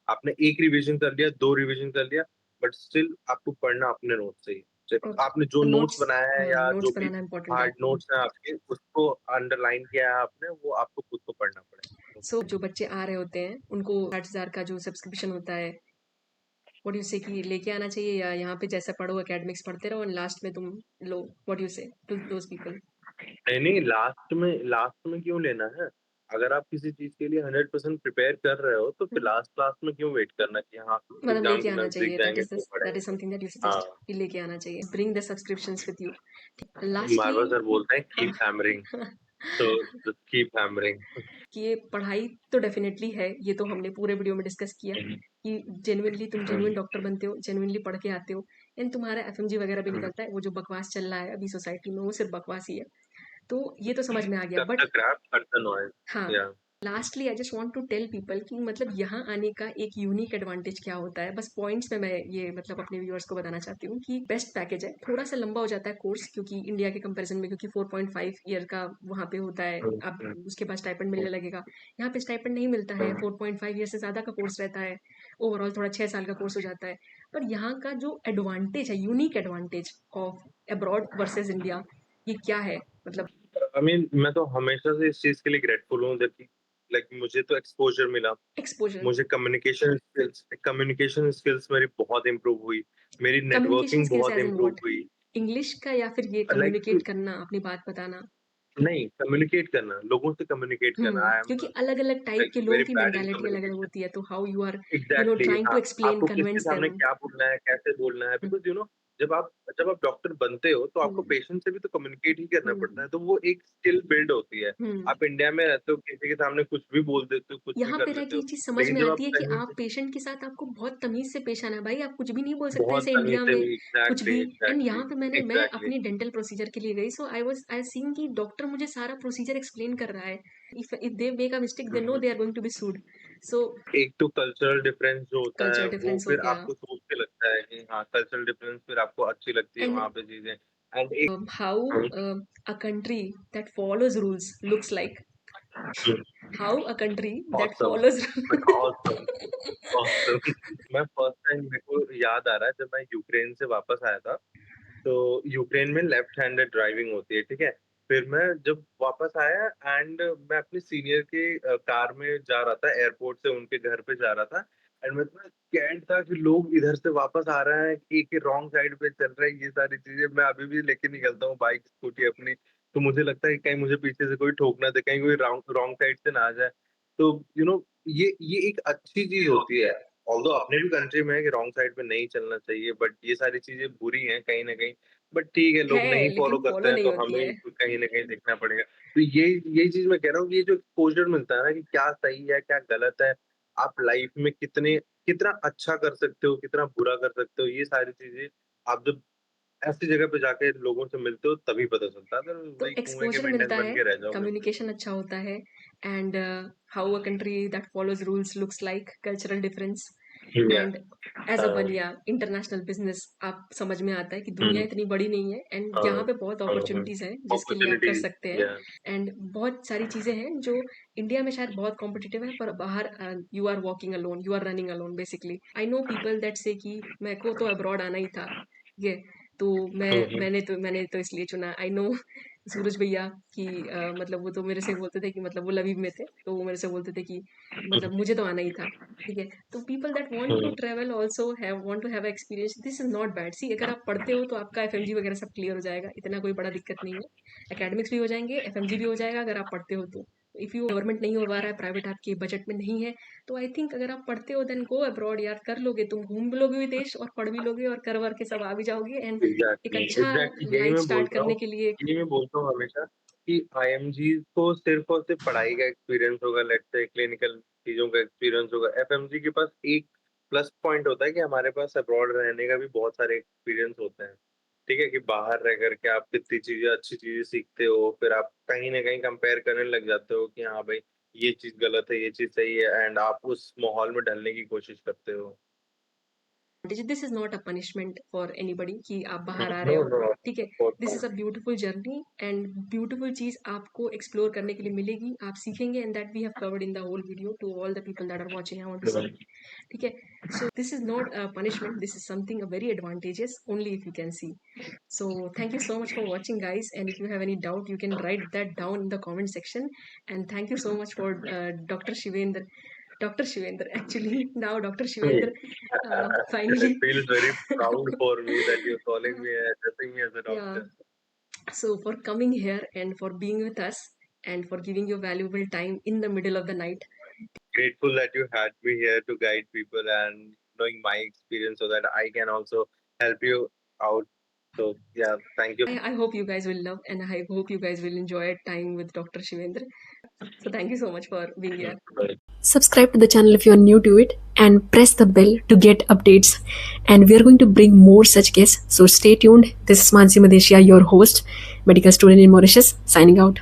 [SPEAKER 2] आपने एक रिवीजन कर लिया, 2 रिवीजन कर लिया, बट स्टिल आपको पढ़ना अपने नोट्स से ही।
[SPEAKER 1] ओके।
[SPEAKER 2] आपने जो
[SPEAKER 1] तो
[SPEAKER 2] नोट्स
[SPEAKER 1] नोट्स
[SPEAKER 2] बनाया है,
[SPEAKER 1] हाँ,
[SPEAKER 2] या जो
[SPEAKER 1] नोट्स
[SPEAKER 2] भी
[SPEAKER 1] बनाना इम्पोर्टेंट है।
[SPEAKER 2] हार्ड नोट्स हैं आपके, उसको अंडरलाइन किया है आपने, वो आपको खुद को पढ़ना पड़ेगा।
[SPEAKER 1] सो जो बच्चे आ रहे होते हैं, उनको 60,000 का जो सब्सक्रिप्शन होता है, व्हाट यू से कि लेके आना चाहिए या यहाँ पे जैसा पढ़ो एकेडमिक्स पढ़ते रहो एंड लास्ट में तुम लो, व्हाट यू से टू दोज़ पीपल?
[SPEAKER 2] नहीं, नहीं, लास्ट में क्यों लेना है? अगर आप किसी चीज़ के लिए 100% प्रिपेयर कर रहे हो, तो
[SPEAKER 1] हुँ,
[SPEAKER 2] फिर लास्ट में क्यों वेट करना कि हाँ,
[SPEAKER 1] मतलब
[SPEAKER 2] एग्ज़ाम
[SPEAKER 1] लेके
[SPEAKER 2] के
[SPEAKER 1] आना
[SPEAKER 2] नज़दीक
[SPEAKER 1] चाहिए,
[SPEAKER 2] जाएँगे तो
[SPEAKER 1] दैट इज़
[SPEAKER 2] पढ़ेंगे।
[SPEAKER 1] समथिंग दैट यू सजेस्ट
[SPEAKER 2] हाँ,
[SPEAKER 1] कि लेके आना चाहिए। Bring the subscriptions with you. Lastly
[SPEAKER 2] Marvel sir बोलते हैं
[SPEAKER 1] हाँ।
[SPEAKER 2] कीप हैमरिंग, तो जस्ट कीप हैमरिंग।
[SPEAKER 1] कि ये पढ़ाई तो डेफ़िनेटली है, ये तो हमने पूरे वीडियो में डिस्कस किया
[SPEAKER 2] हुँ,
[SPEAKER 1] कि जेनुइनली तुम
[SPEAKER 2] हुँ,
[SPEAKER 1] जेनुइन डॉक्टर बनते हो, जेनुइनली पढ़ के आते हो एंड तुम्हारा एफएमजी वगैरह भी
[SPEAKER 2] हुँ।
[SPEAKER 1] निकलता है, वो जो बकवास चल रहा है अभी सोसाइटी में वो सिर्फ़ बकवास ही है। तो ये तो समझ में आ गया
[SPEAKER 2] cut
[SPEAKER 1] but
[SPEAKER 2] the crap, cut the noise.
[SPEAKER 1] हाँ,
[SPEAKER 2] या
[SPEAKER 1] lastly I just want to tell people कि मतलब यहाँ आने का एक यूनिक एडवांटेज क्या होता है, बस पॉइंट्स में मैं ये मतलब अपने व्यूअर्स को बताना चाहती हूँ कि बेस्ट पैकेज है, थोड़ा-सा लंबा हो जाता है कोर्स क्योंकि इंडिया के कंपैरिज़न में क्योंकि 4.5 ईयर का वहाँ पे होता है,
[SPEAKER 2] हुँ,
[SPEAKER 1] अब
[SPEAKER 2] हुँ,
[SPEAKER 1] उसके बाद स्टाइपेंड
[SPEAKER 2] हुँ,
[SPEAKER 1] मिलने लगेगा। यहाँ पे स्टाइपेंड नहीं मिलता है,
[SPEAKER 2] हुँ,
[SPEAKER 1] 4.5 ईयर से ज़्यादा का कोर्स रहता है, ओवरऑल थोड़ा 6 साल का कोर्स हो जाता है। पर यहाँ का जो एडवांटेज है, unique advantage of abroad versus India, ये क्या है? मतलब
[SPEAKER 2] आई मीन मैं तो हमेशा से इस चीज़ के लिए ग्रेटफुल हूँ, जबकि लाइक मुझे तो एक्सपोज़र मिला।
[SPEAKER 1] एक्सपोज़र,
[SPEAKER 2] मुझे कम्युनिकेशन स्किल्स मेरी बहुत इम्प्रूव हुई, मेरी
[SPEAKER 1] कम्युनिकेशन
[SPEAKER 2] नेटवर्किंग
[SPEAKER 1] स्किल्स
[SPEAKER 2] बहुत
[SPEAKER 1] एज़ इन
[SPEAKER 2] इम्प्रूव
[SPEAKER 1] व्हाट?
[SPEAKER 2] हुई।
[SPEAKER 1] इंग्लिश का या फिर ये
[SPEAKER 2] लाइक
[SPEAKER 1] कम्युनिकेट करना, अपनी बात बताना?
[SPEAKER 2] नहीं, कम्युनिकेट करना, लोगों से कम्युनिकेट करना। आई एम
[SPEAKER 1] क्योंकि अलग-अलग टाइप
[SPEAKER 2] लाइक
[SPEAKER 1] के लोगों
[SPEAKER 2] वेरी
[SPEAKER 1] की
[SPEAKER 2] बैड इन
[SPEAKER 1] मेंटालिटी अलग-अलग
[SPEAKER 2] कम्युनिकेशन।
[SPEAKER 1] होती है, तो how you are
[SPEAKER 2] exactly,
[SPEAKER 1] trying to
[SPEAKER 2] हाँ,
[SPEAKER 1] एक्सप्लेन,
[SPEAKER 2] आपको किसके
[SPEAKER 1] कन्विंस
[SPEAKER 2] सामने
[SPEAKER 1] देम।
[SPEAKER 2] क्या बोलना है, कैसे बोलना है, बिकॉज़ जब आप डॉक्टर बनते हो, तो आपको
[SPEAKER 1] हुँ,
[SPEAKER 2] पेशेंट से भी तो कम्युनिकेट ही करना पड़ता
[SPEAKER 1] हुँ,
[SPEAKER 2] है, तो वो एक स्किल बिल्ड होती है।
[SPEAKER 1] हुँ।
[SPEAKER 2] आप इंडिया में रहते हो, किसी के सामने कुछ भी बोल देते हो, कुछ भी
[SPEAKER 1] यहाँ
[SPEAKER 2] कर
[SPEAKER 1] पे रह
[SPEAKER 2] लेते
[SPEAKER 1] के ये
[SPEAKER 2] हो,
[SPEAKER 1] चीज़ समझ
[SPEAKER 2] लेकिन
[SPEAKER 1] में
[SPEAKER 2] जब आप
[SPEAKER 1] आती है कि
[SPEAKER 2] कहीं
[SPEAKER 1] आप
[SPEAKER 2] से
[SPEAKER 1] पेशेंट के साथ आपको बहुत तमीज़ से पेश आना है। भाई आप कुछ भी नहीं बोल सकते
[SPEAKER 2] बहुत
[SPEAKER 1] ऐसे
[SPEAKER 2] तमीज़
[SPEAKER 1] इंडिया
[SPEAKER 2] से
[SPEAKER 1] में,
[SPEAKER 2] भी
[SPEAKER 1] कुछ
[SPEAKER 2] एग्ज़ैक्टली,
[SPEAKER 1] भी। एंड
[SPEAKER 2] एग्ज़ैक्टली,
[SPEAKER 1] यहाँ पे मैं
[SPEAKER 2] एग्ज़ैक्टली।
[SPEAKER 1] अपनी डेंटल प्रोसीजर के लिए गई, सो आई सीन कि डॉक्टर मुझे सारा प्रोसीजर एक्सप्लेन कर रहा है। If they make a mistake they
[SPEAKER 2] um,
[SPEAKER 1] no
[SPEAKER 2] um.
[SPEAKER 1] They are going to be sued. So
[SPEAKER 2] एक तो कल्चरल डिफरेंस जो होता है,
[SPEAKER 1] कल्चर
[SPEAKER 2] वो
[SPEAKER 1] डिफरेंस हो
[SPEAKER 2] फिर
[SPEAKER 1] गया
[SPEAKER 2] आपको सोच के लगता है कि हाँ, कल्चरल डिफरेंस फिर आपको अच्छी लगती है
[SPEAKER 1] एंड
[SPEAKER 2] वहाँ पे चीज़ें। एंड एक
[SPEAKER 1] how
[SPEAKER 2] hmm,
[SPEAKER 1] a country that follows rules looks like. How a country that
[SPEAKER 2] Awesome.
[SPEAKER 1] follows
[SPEAKER 2] Awesome. Awesome. मैं फर्स्ट टाइम, मेरे को याद आ रहा है जब मैं यूक्रेन से वापस आया था, तो यूक्रेन में लेफ्ट हैंडेड ड्राइविंग होती है, ठीक है? फिर मैं जब वापस आया एंड मैं अपने सीनियर के कार में जा रहा था, एयरपोर्ट से उनके घर पे जा रहा था एंड मैं इतना स्कैर्ड था कि लोग इधर से वापस आ रहे हैं, एक रॉन्ग साइड पे चल रहे हैं, ये सारी चीज़ें मैं अभी भी लेके निकलता हूँ बाइक, स्कूटी अपनी, तो मुझे लगता है कि कहीं मुझे पीछे से कोई ठोक ना दे, कहीं कोई रॉन्ग रॉन्ग साइड से ना आ जाए। तो ये एक अच्छी चीज़ होती है। ऑल्दो अपने भी कंट्री में है कि रॉन्ग साइड पे नहीं चलना चाहिए, बट ये सारी चीज़ें बुरी हैं कहीं न कहीं। बट ठीक है, लोग
[SPEAKER 1] है,
[SPEAKER 2] नहीं
[SPEAKER 1] लेकिन
[SPEAKER 2] फ़ॉलो करते
[SPEAKER 1] फॉलो
[SPEAKER 2] हैं,
[SPEAKER 1] नहीं
[SPEAKER 2] तो
[SPEAKER 1] होती
[SPEAKER 2] हमें
[SPEAKER 1] है।
[SPEAKER 2] कहीं न कहीं देखना पड़ेगा। तो यही चीज़ मैं कह रहा हूँ कि ये जो एक्सपोज़र मिलता है ना कि क्या सही है, क्या गलत है, आप लाइफ़ में कितना अच्छा कर सकते हो, कितना बुरा कर सकते हो, ये सारी चीज़ें आप जब ऐसी जगह पे जाके लोगों से मिलते हो तभी पता चलता है, अदरवाइज़
[SPEAKER 1] तो
[SPEAKER 2] वही कुएँ के
[SPEAKER 1] एक्सपोज़र
[SPEAKER 2] मेंढक
[SPEAKER 1] मिलता
[SPEAKER 2] बन
[SPEAKER 1] है,
[SPEAKER 2] के रह जाओगे फिर।
[SPEAKER 1] कम्युनिकेशन अच्छा होता है and how a country that follows rules looks like, cultural difference
[SPEAKER 2] या
[SPEAKER 1] एंड एज़ अ
[SPEAKER 2] हाँ,
[SPEAKER 1] बनिया इंटरनेशनल बिज़नेस आप समझ में आता है कि दुनिया
[SPEAKER 2] हुँ,
[SPEAKER 1] इतनी बड़ी नहीं है एंड
[SPEAKER 2] हाँ,
[SPEAKER 1] यहाँ पे बहुत
[SPEAKER 2] हाँ।
[SPEAKER 1] अपॉर्च्युनिटीज़ हैं जिसके लिए आप कर
[SPEAKER 2] अपॉर्च्युनिटीज़
[SPEAKER 1] सकते हैं
[SPEAKER 2] या
[SPEAKER 1] एंड बहुत सारी चीज़ें हैं जो इंडिया में शायद बहुत कॉम्पिटिटिव है पर बाहर you are walking alone, you are running alone basically. I know people that say कि मेरे को तो अब्रॉड आना ही था, ठीक है? तो
[SPEAKER 2] हुँ, हुँ,
[SPEAKER 1] मैंने तो इसलिए चुना। आई नो सूरज भैया कि मतलब वो तो मेरे से बोलते थे कि मतलब वो लवीव में थे, तो वो मेरे से बोलते थे कि
[SPEAKER 2] हुँ,
[SPEAKER 1] मतलब मुझे तो आना ही था, ठीक है? तो people that want to
[SPEAKER 2] um,
[SPEAKER 1] travel also have want to have experience, this is not bad. See अगर आप पढ़ते हो तो आपका एफएमजी वगैरह सब क्लियर हो जाएगा, इतना कोई बड़ा दिक्कत नहीं है। एकेडमिक्स भी हो जाएँगे, एफएमजी भी हो जाएगा अगर आप पढ़ते हो तो। इफ यू गवर्नमेंट नहीं हो पा रहा है, प्राइवेट आपके बजट में नहीं है, तो आई थिंक अगर आप पढ़ते हो देन गो अब्रॉड यार, कर लोगे तुम, घूम भी लोगे विदेश और पढ़ भी लोगे और कर-वर के सब आ भी जाओगे एंड एक
[SPEAKER 2] एग्ज़ैक्टली,
[SPEAKER 1] अच्छा
[SPEAKER 2] एग्ज़ैक्टली
[SPEAKER 1] लाइफ स्टार्ट करने के लिए।
[SPEAKER 2] यही मैं बोलता हूँ हमेशा कि आईएमजीज़ को सिर्फ़ और सिर्फ़ पढ़ाई का एक्सपीरियंस होगा, लेट्स से क्लिनिकल चीज़ों का एक्सपीरियंस होगा। एफएमजी के पास एक प्लस पॉइंट होता है कि हमारे पास अब्रॉड रहने का भी बहुत सारे एक्सपीरियंस होते हैं। ठीक है? कि बाहर रह कर के आप कितनी चीज़ें अच्छी चीज़ें सीखते हो, फिर आप कहीं न कहीं कंपेयर करने लग जाते हो कि हाँ भाई, ये चीज़ गलत है, ये चीज़ सही है एंड आप उस माहौल में ढलने की कोशिश करते हो।
[SPEAKER 1] This is not a punishment for anybody कि आप बाहर आ रहे
[SPEAKER 2] नो,
[SPEAKER 1] हो,
[SPEAKER 2] नो,
[SPEAKER 1] ठीक है?
[SPEAKER 2] Of
[SPEAKER 1] this is
[SPEAKER 2] course
[SPEAKER 1] a beautiful journey and beautiful चीज आपको एक्सप्लोर करने के लिए मिलेगी, आप सीखेंगे and that we have covered in the whole video to all the people that are watching, I want to say,
[SPEAKER 2] not.
[SPEAKER 1] ठीक है? So this is not a punishment, this is something very advantages only if you can see. So thank you so much for watching guys, and if you have any doubt you can write that down in the comment section. And thank you so much for Dr. Shivendra. Dr. Shivendra, actually now Dr. Shivendra,
[SPEAKER 2] It
[SPEAKER 1] finally.
[SPEAKER 2] feels very proud for me that you're calling me, addressing me as a
[SPEAKER 1] Yeah.
[SPEAKER 2] doctor.
[SPEAKER 1] So for coming here and for being with us and for giving your valuable time in the middle of the night.
[SPEAKER 2] Grateful that you had me here to guide people and knowing my experience so that I can also help you out. So yeah, thank you.
[SPEAKER 1] I hope you guys will love and I hope you guys will enjoy time with Dr. Shivendra. So thank you so much for being here. Subscribe to the channel if you are new to it and press the bell to get updates. And we are going to bring more such guests. So stay tuned. This is Mansi Madeshia, your host, medical student in Mauritius, signing out.